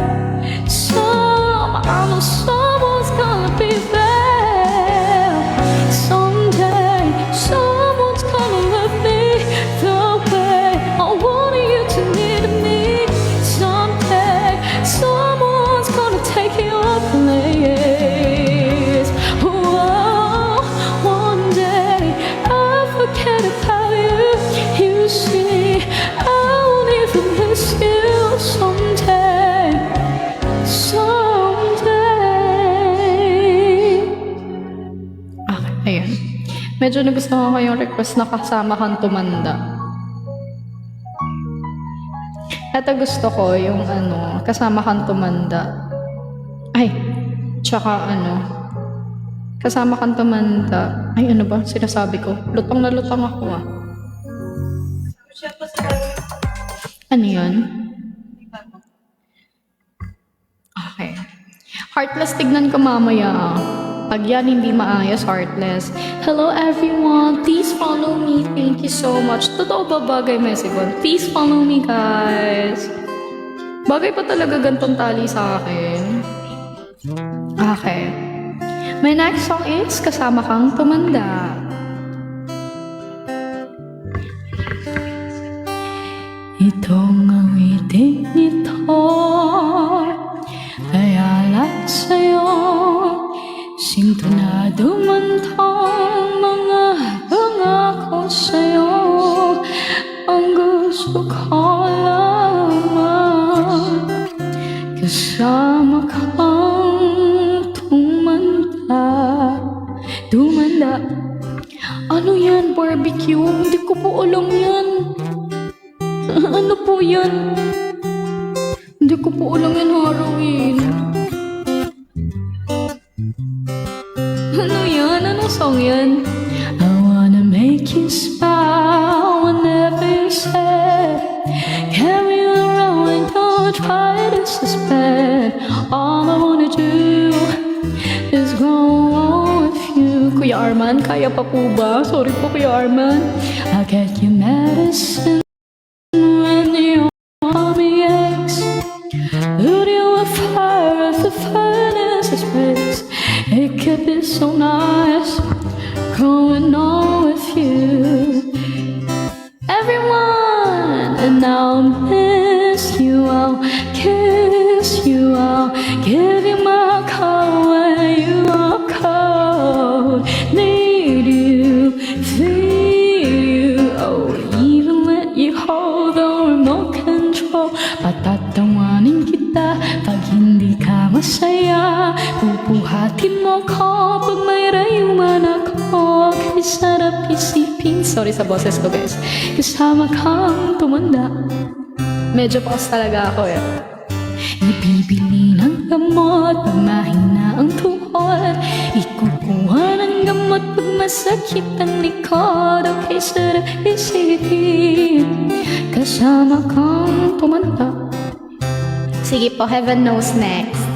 I know someone's gonna be there. Someday, someone's gonna love me the way I wanted you to need me. Someday, someone's gonna take your place. Whoa, one day I forget about you. You see, I won't even miss you someday. Someday. Okay, ayun. Medyo nagustuhan ko yung request na kasama kang tumanda. Ito gusto ko yung kasama kang tumanda. Ay, tsaka kasama kang tumanda. Ay, ano ba? Sinasabi ko. Lutang na lutang ako ah. Ano yun? Okay. Heartless, tignan ko mamaya. Pag yan hindi maayos, heartless. Hello everyone, please follow me. Thank you so much. Totoo ba bagay, Mesigon? Please follow me, guys. Bagay pa talaga gantong tali sa akin. Okay. My next song is Kasama Kang Tumanda. Itong awiting ito ay alak sa'yo. Sintonado man tong mga pangako sa'yo. Ang gusto ko lamang kasama kang tumanda. Tumanda. Ano yan, barbecue? Hindi ko po alam yan. Ano po yan? Hindi ko po alam yan, Halloween. Ano yan? Anong song yan? I wanna make you smile whenever you say carry on around, don't try to suspend. All I wanna do is go on with you. Kuya Arman, kaya pa po ba? Sorry po, Kuya Arman. I'll get you medicine when your army aches. Put you a fire if the furnace is breaks. It could be so nice growing on with you. Everyone, and I'll miss you, I'll kiss you, I'll give you my call when you are cold. Need you, feel you, oh, even let you hold the remote control. Patatawanin kita pag hindi ka masaya. Pupuhatin mo ko pag may rayuman ako. Kaya sarap isipin. Sorry sa boses ko, guys. Kasama kang tumanda. Medyo pause talaga ako eh. Ibibili ng gamot pag mahina ang tuhod. Ikukuha ng gamot pag masakit ang likod. Okay, sarap isipin. Kasama kang tumanda. Sige po, Heaven Knows next.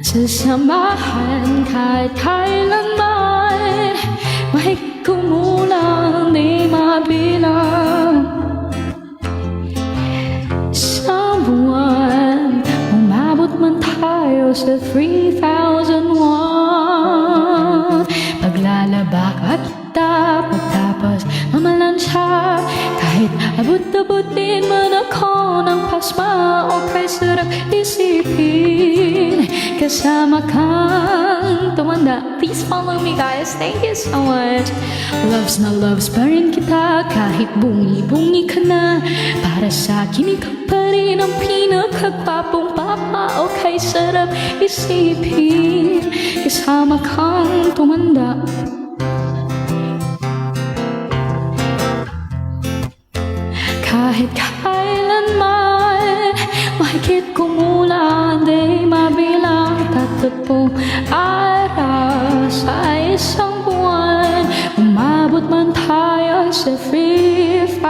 Sasamahan kahit kailanman. Mahig kumulang, di mabilang. Sa buwan, umabot man tayo sa 3,001. Paglalaba ka kita, pagtapos mamalansya. Kahit abot-abutin man ako ng pasma, okay, sarap isipin. Kasama kang tumanda. Please follow me, guys. Thank you so much. Loves na loves pa rin kita kahit bungi-bungi ka na. Para sa akin ikaw pa rin ang pinakagwapong papa. Okay, sarap isipin. Kasama kang tumanda. Kahit pong araw sa isang buwan. Umabot man tayo sa 3,001.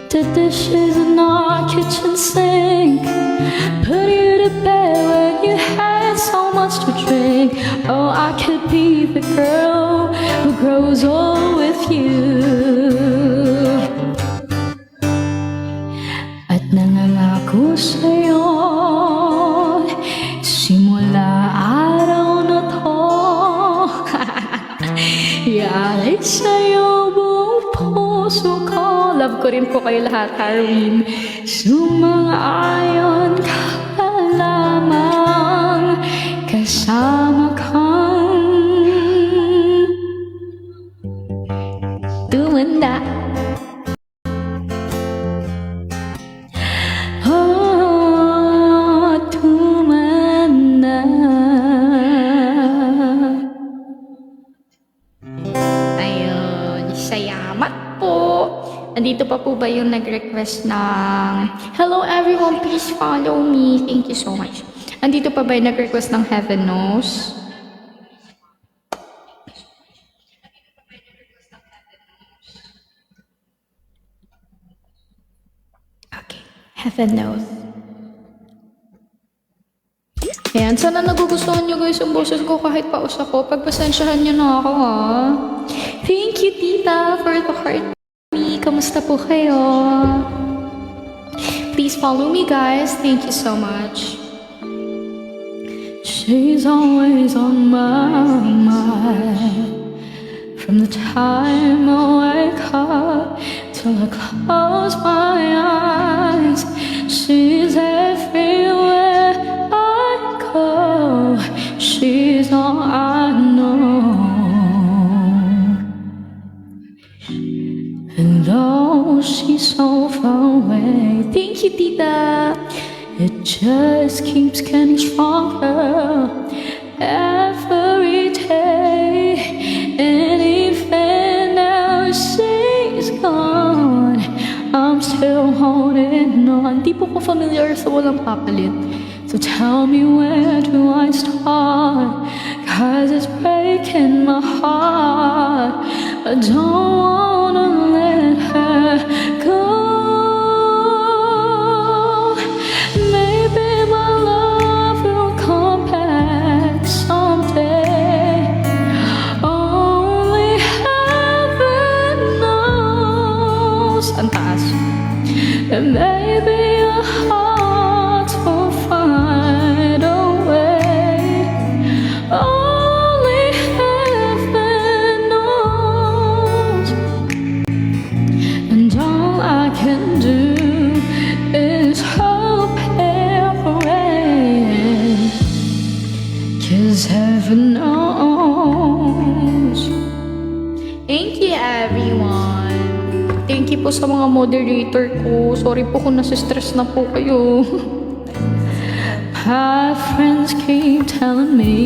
The dishes in our kitchen sink, put you to bed when you had so much to drink. Oh, I could be the girl who grows old with you. At nangangako sa'yo, simula araw na to, yari sa'yo buong puso ko. Love ko rin po kayo lahat, Harwin. Sumang-ayon ka lamang, kasama kang tumanda. Oh, tumanda. Ayun, salamat po. Nandito pa po ba yung nag-request ng hello everyone, please follow me. Thank you so much. Nandito pa ba yung nag-request ng Heaven Knows? Okay, Heaven Knows. Ayan, sana nagugustuhan nyo guys yung boses ko kahit paus ako. Pagpasensyahan nyo na ako ha. Thank you, tita, for the heart. Kamusta po kayo? Please follow me, guys. Thank you so much. She's always on my mind. From the time I wake up till I close my eyes, she's everywhere I go. She's all I know. And though she's so far away, thank you, tita, it just keeps getting stronger every day. And even now she's gone, I'm still holding on. Di po ko familiar sa walang papalit. So tell me, where do I start? 'Cause it's breaking my heart. I don't wanna let her go. Maybe my love will come back someday. Only heaven knows. Ang taas. And maybe your heart will find a way. Only heaven knows. And all I can do is hope and pray, 'cause heaven knows. Thank you, everyone. Thank you po sa mga moderator ko. Sorry po kung nasistress na po kayo. My friends keep telling me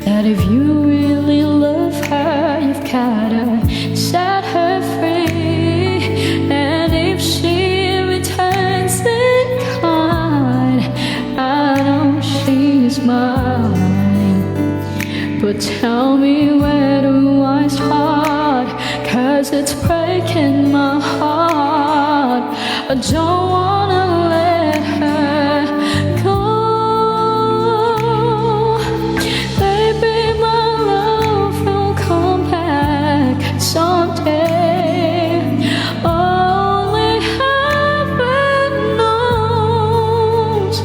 that if you really love her, you've gotta set her free. And if she returns in kind, I know she's mine. But tell me, where do I start? 'Cause it's breaking my heart. I don't wanna let her go. Maybe my love will come back someday. Only heaven knows.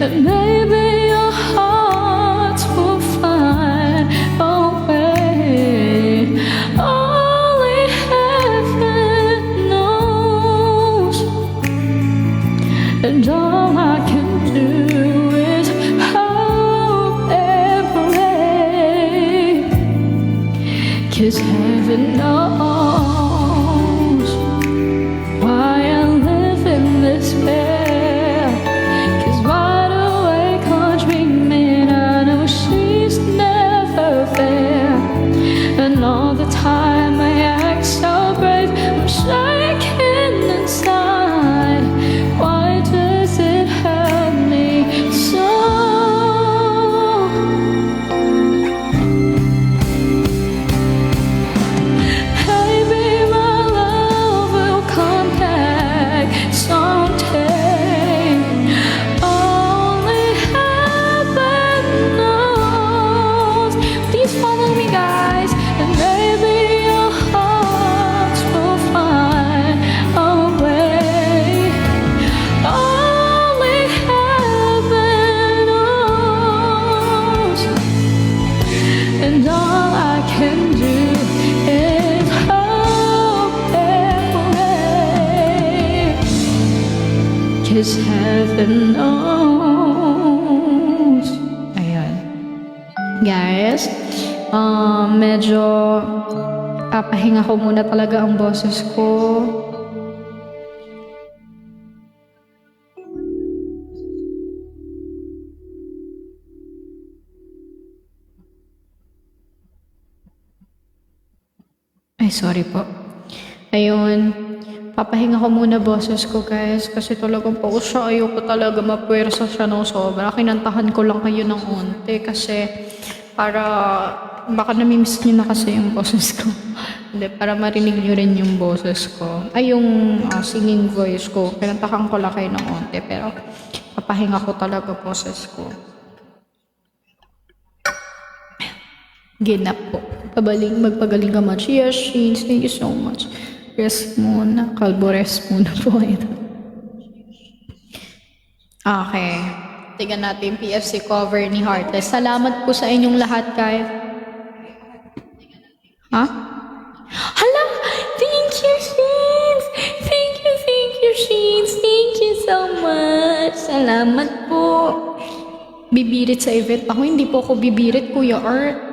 And maybe your heart will find a way. Only heaven knows. 'cause heaven knows. Ayun. Guys, medyo papahinga ko muna talaga ang boses ko. Ay, sorry po. Ayun. Papahinga ko muna boses ko, guys. Kasi talagang po siya. Ayoko talaga mapwersa siya ng sobra. Kinantahan ko lang kayo ng unti. Kasi para baka namimiss niyo na kasi yung boses ko. Hindi, para marinig niyo rin yung boses ko. Ay, yung singing voice ko. Kinantahan ko lang kayo ng unti. Pero papahinga ko talaga boses ko. Ginap po. Magpagaling ka much. Yes, Sheen. Thank you so much. Rest muna. Kalbo rest muna po ito. Okay. Tingnan natin yung PFC cover ni Heartless. Salamat po sa inyong lahat, guys. Ha? Hala! Thank you, Sheens! Thank you, Sheens! Thank you so much! Salamat po. Bibirit sa event. Ako, hindi po ako bibirit, Kuya Art.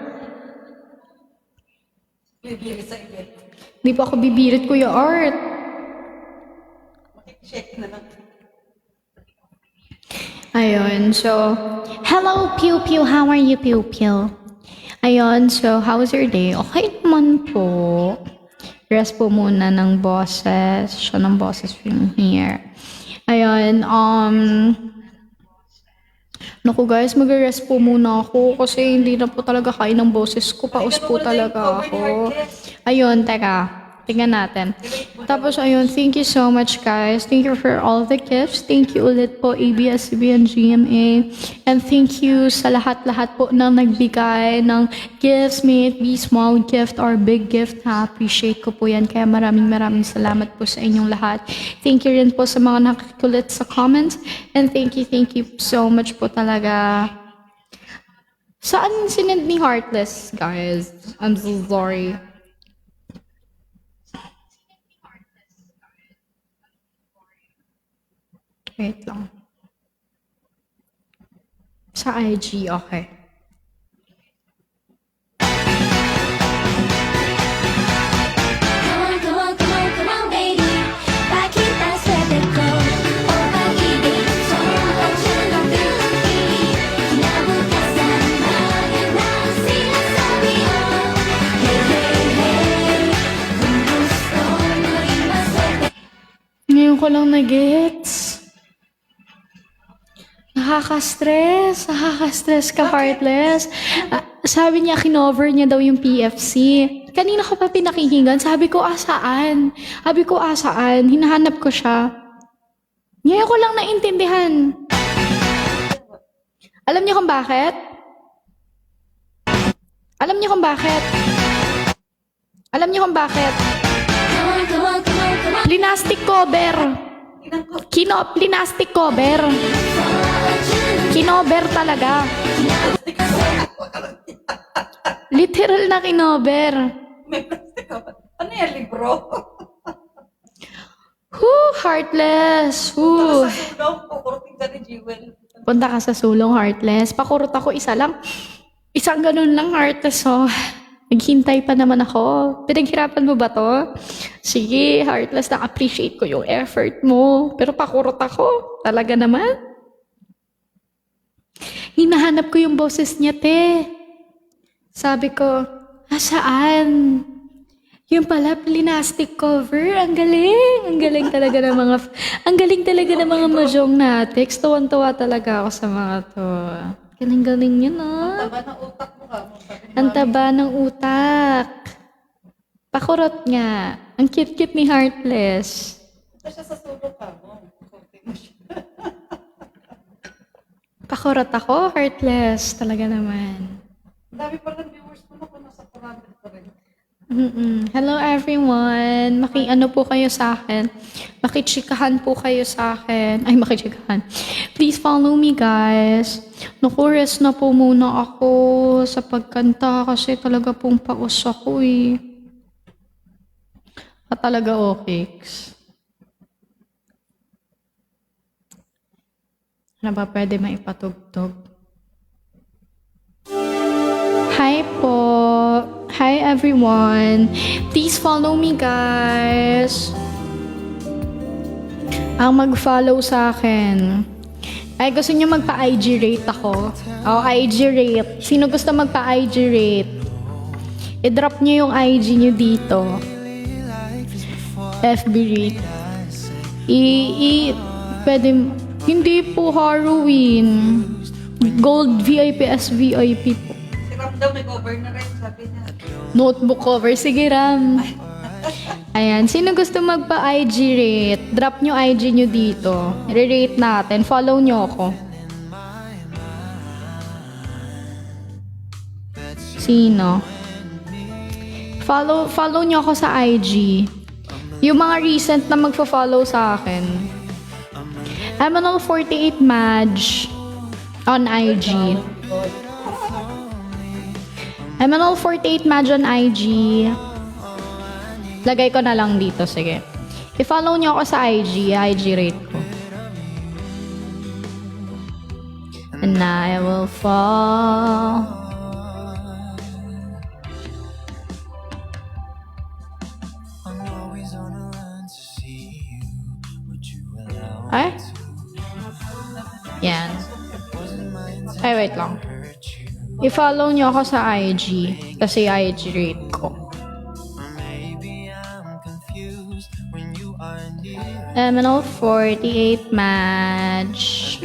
Hindi pa ako bibirit, Kuya Art. Ayun, so, hello, Pew Pew. How are you, Pew Pew? Ayun, so, how was your day? Okay naman po. Rest po muna ng boses. Siya ng boses from here. Ayun, naku guys, mag-rest po muna ako kasi hindi na po talaga kaya ng boses ko. Paus po talaga ako. Ayun, teka. Tingnan natin. Tapos ayun, thank you so much guys. Thank you for all the gifts. Thank you ulit po ABS-CBN GMA. And thank you sa lahat-lahat po na nagbigay ng gifts, may it be small gift or big gift. Appreciate ko po yan. Kaya maraming salamat po sa inyong lahat. Thank you rin po sa mga nakikulit sa comments. And thank you so much po talaga. Saan sinend ni Heartless, guys? I'm so sorry. Wait lang. Sa IG, okay. Come on, baby. Pakita swerte ko. O pag-ibig, sumunod siya ng beauty. Kinabukasan, magandang sinasabi mo. Hey, hey, hey. Kung gusto mo rin maswerte. Ngayon ko lang na-gets. Nakaka-stress ka, Heartless. Sabi niya, kinover niya daw yung PFC. Kanina ko pa pinakinggan, sabi ko, asaan? Hinahanap ko siya. Ngayon ko lang naintindihan. Alam niyo kung bakit? Come on. Linastic cover. Linastic cover. Kinover talaga. Literal na kinover. Ano yan, libro? Heartless. Sa sulong, kukurutin ka ni Jewel. Punta ka sa sulong, Heartless. Pakurot ako, isa lang. Isang ganun lang, Heartless. Oh. Naghintay pa naman ako. Pinaghirapan mo ba to? Sige, Heartless, na-appreciate ko yung effort mo. Pero pakurot ako. Talaga naman. Hinahanap ko yung boses niya, te. Sabi ko, saan? Yung pala, plastic cover. Ang galing. Ang galing talaga ng mga mahjong natin. Tuwan-tuwa talaga ako sa mga to. Galing-galing niya, no? Taba ng utak mo ka. Ang taba ng utak. Pakurot nga. Ang cute-cute ni Heartless. Ito siya sa sulong ka mo. Kurtin mo siya. Pakurot ako, Heartless. Talaga naman. Ang dami pa ng viewers mo na kung nasa 400 pa rin. Hello everyone. Maki-ano po kayo sa akin. Makichikahan po kayo sa akin. Ay, makichikahan. Please follow me, guys. Naku-rest na po muna ako sa pagkanta kasi talaga pong paus ako eh. Talaga okay. Ano ba pwede maipatugtog? Hi po! Hi everyone! Please follow me guys! Ang mag-follow sa akin. Ay, gusto niyo magpa-IG rate ako? O, IG rate. Sino gusto magpa-IG rate? I-drop niyo yung IG niyo dito. FB rate. Pwede, hindi po Halloween. Gold VIP, SVIP po. Si Ram daw may cover na rin, sabi niya. Notebook cover. Sige, Ram. Ayan. Sino gusto magpa-IG rate? Drop nyo IG nyo dito. I-rate natin. Follow nyo ako. Sino? Follow nyo ako sa IG. Yung mga recent na magfa-follow sa akin. Emanol48 Madge on IG. Emanol48 Madge on IG. Lagay ko na lang dito, sige. I-follow nyo ako sa IG rate ko. And I will fall. Ay? Yan. Ay, wait lang. I-follow nyo ako sa IG. Kasi IG rate ko. Emanol48 match.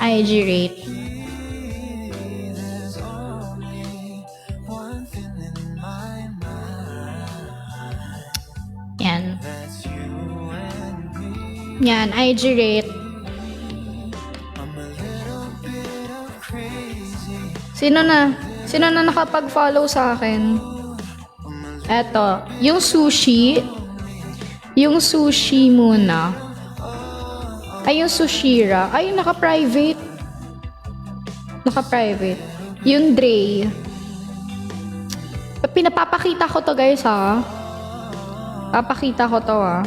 IG rate. Yan. Yan, IG rate. Sino na nakapag-follow sa akin? Eto, yung sushi muna. Ay, yung sushira. Ay, naka-private. Yung Dre. Pinapapakita ko to, guys, ha? Papakita ko to, ha?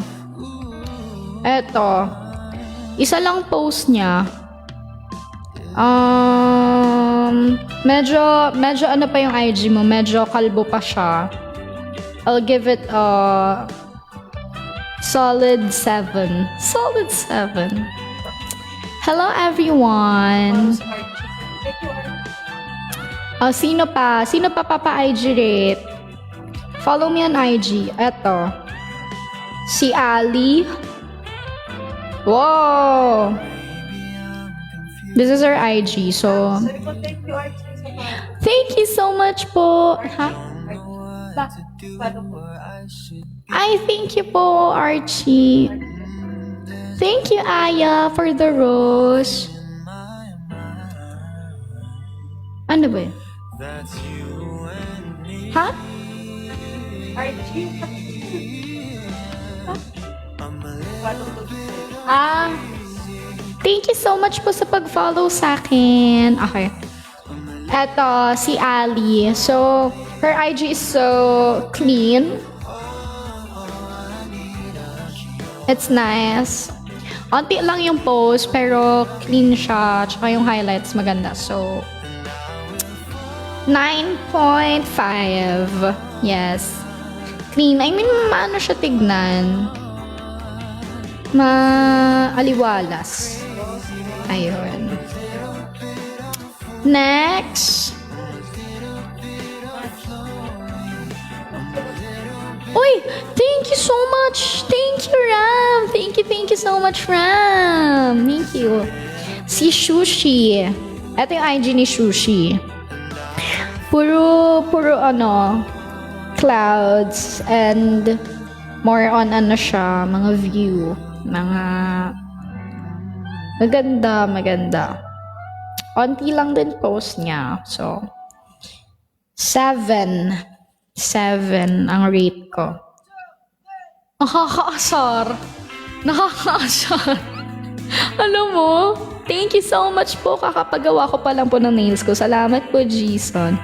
Eto. Isa lang post niya. Medyo ano pa yung IG mo? Medyo kalbo pa siya. I'll give it a solid 7. Solid 7. Hello, everyone. Sino pa? Sino pa papa-IG rate? Follow me on IG. Eto. Si Ali. Wow! This is her IG, so... Thank you so much po. Ha? Ay, thank you po, Archie. Thank you, Aya, for the rose. Ano ba yun? Ha? Archie. Thank you so much po sa pag-follow sa akin. Okay. Eto, si Ali. So, her IG is so clean. It's nice. Onti lang yung post, pero clean siya. Tsaka yung highlights maganda. So, 9.5. Yes. Clean. I mean, maano siya tignan. Maaliwalas. Ayun. Next. Uy! Thank you so much! Thank you, Ram! Thank you so much, Ram! Thank you. Si Sushi. Ito yung IG ni Sushi. Puro clouds and more on siya, mga view. Mga maganda. Onti lang din post niya. So, 7 ang rate ko. Nakakaasar. Alam mo, thank you so much po. Kakapagawa ko pa lang po ng nails ko. Salamat po, Jason.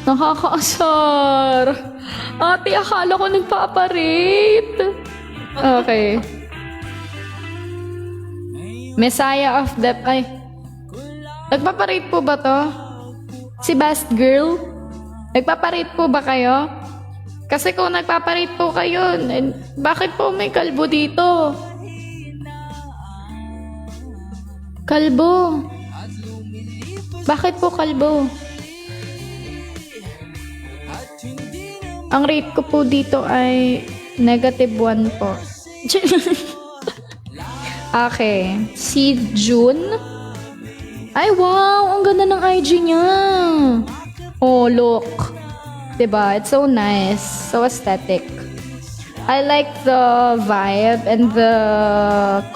Nakakaasar. Ate, akala ko nagpaparate. Okay. Messiah of the... Ay. Nagpaparate po ba to? Si Best Girl? Nagpaparate po ba kayo? Kasi kung nagpaparate po kayo, bakit po may kalbo dito? Kalbo. Bakit po kalbo? Ang rate ko po dito ay -1 po. Okay. Si June. Ay, wow! Ang ganda ng IG niya. Oh, look. Diba? It's so nice. So aesthetic. I like the vibe and the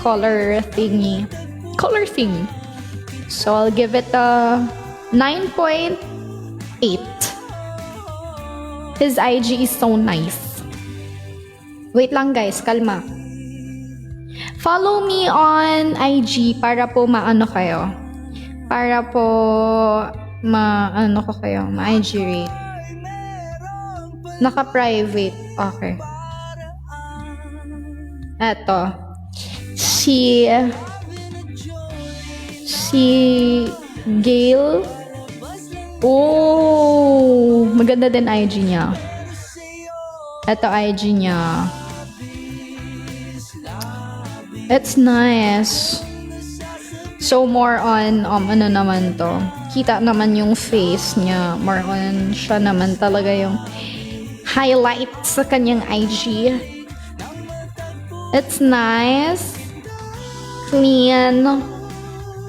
color thingy. Color thing. So I'll give it a 9.8. His IG is so nice. Wait lang guys, kalma. Follow me on IG para po maano kayo. Para po maano ko kayo, ma-IG rate. Naka-private. Okay. Eto. Si Gail. Oh, maganda din IG niya. Ito IG niya. It's nice. So more on ano naman to. Kita naman yung face niya. More on siya naman talaga yung highlight sa kanyang IG. It's nice. Clean.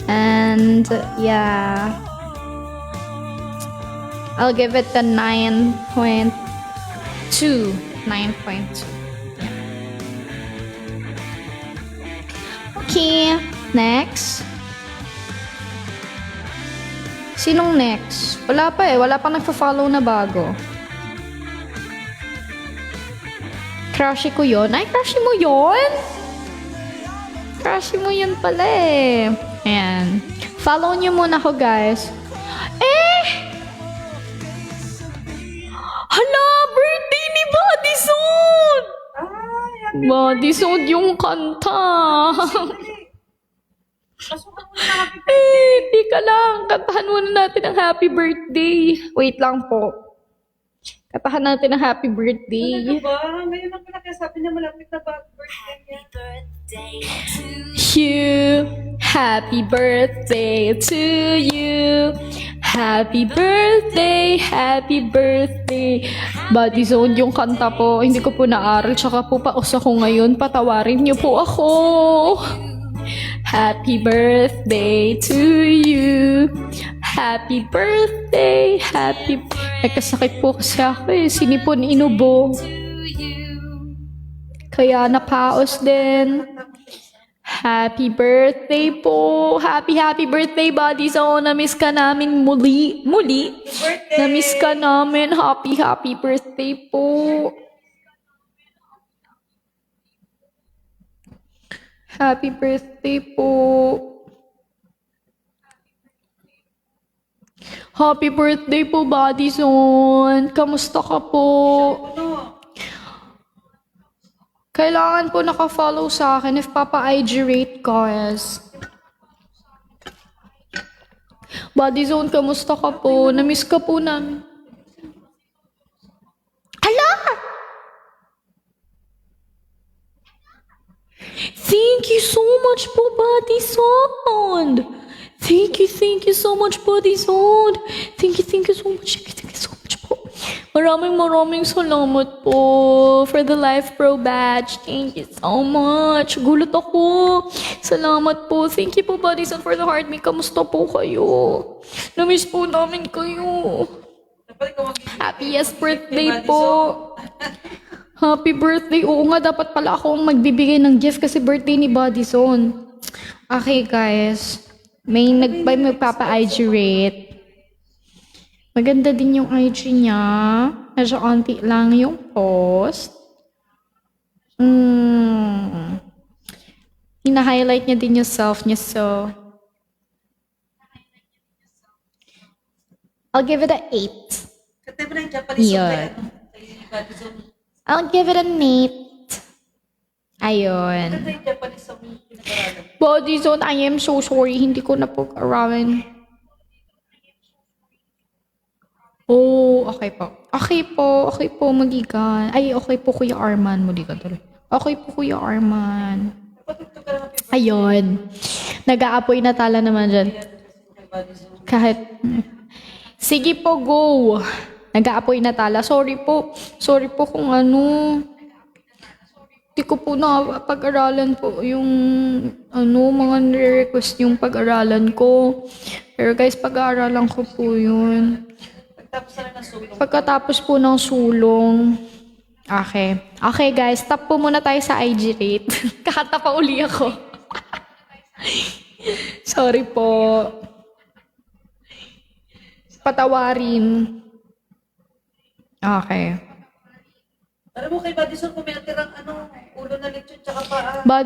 And yeah. I'll give it a 9.2. 9.2. Okay. Next. Sinong next? Wala pa eh. Wala pa nagpa-follow na bago. Crushy ko yun. Ay, crushy mo yun? Crushy mo yun pala eh. Ayan. Follow nyo muna ako, guys. Eh! Hala! Birthday ni Bodysuit! Bodysuit yung kanta. Eh, tika lang. Kantahan muna natin ang happy birthday. Wait lang po. Kantahan natin ang happy birthday. Ano ba? Ngayon lang pala kaya sabi niya malapit na birthday niya. You, happy birthday to you. Happy birthday, happy birthday. Body Zone yung kanta po. Hindi ko po naaral. Tsaka po paus ako ngayon. Patawarin niyo po ako. Happy birthday to you. Happy birthday, happy... Nagkasakit po kasi ako eh. Sinipon inubo. Kaya napaos din. Happy birthday po. Happy birthday, Body Zone. Na-miss ka namin muli. Na-miss ka namin. Happy birthday po. Happy birthday po. Happy birthday po, Body Zone. Kamusta ka po? Kailangan po naka-follow sa akin if papa-IG rate guys. Body Zone, kamusta ka po? Na-miss ka po namin. Hala! Thank you so much po, Body Zone. Thank you so much, Body Zone. Thank you so much. Thank you so much po. Maraming salamat po for the Life Pro badge. Thank you so much. Gulat ako. Salamat po. Thank you po, Body Zone, for the heartbeat. Kamusta po kayo? Na-miss po namin kayo. Happiest birthday po. Happy birthday. Oo nga, dapat pala akong magbibigay ng gift kasi birthday ni Body Zone. Okay, guys. May magpapa-IG rate. Maganda din yung IG niya. Medyo konti lang yung post. Hina-highlight niya din yung self niya, so... I'll give it a 8. Katay mo na yung Japanese Yun. I'll give it a 8. Ayun. Katay yung Japanese isang pinag-aralan? Body zone, I am so sorry. Hindi ko napag-aralan. Oh, okay po. Okay po, Magigan. Ay, okay po, Kuya Arman. Muli ka tuloy. Okay po, Kuya Arman. Ayun. Nag-aapoy na tala naman dyan. Kahit... Sige po, go. Nag-aapoy na tala. Sorry po kung ano. Hindi ko po na pag-aralan po yung mga nire-request yung pag-aralan ko. Pero guys, pag-aaralan ko po yun. Pagkatapos po ng sulong. Okay. Okay guys, tap po muna tayo sa IG rate. Kakata pa uli ako. Sorry po. Patawarin. Okay. Alam mo kay Madison kung may natirang ulo na lechon tsaka paa. Body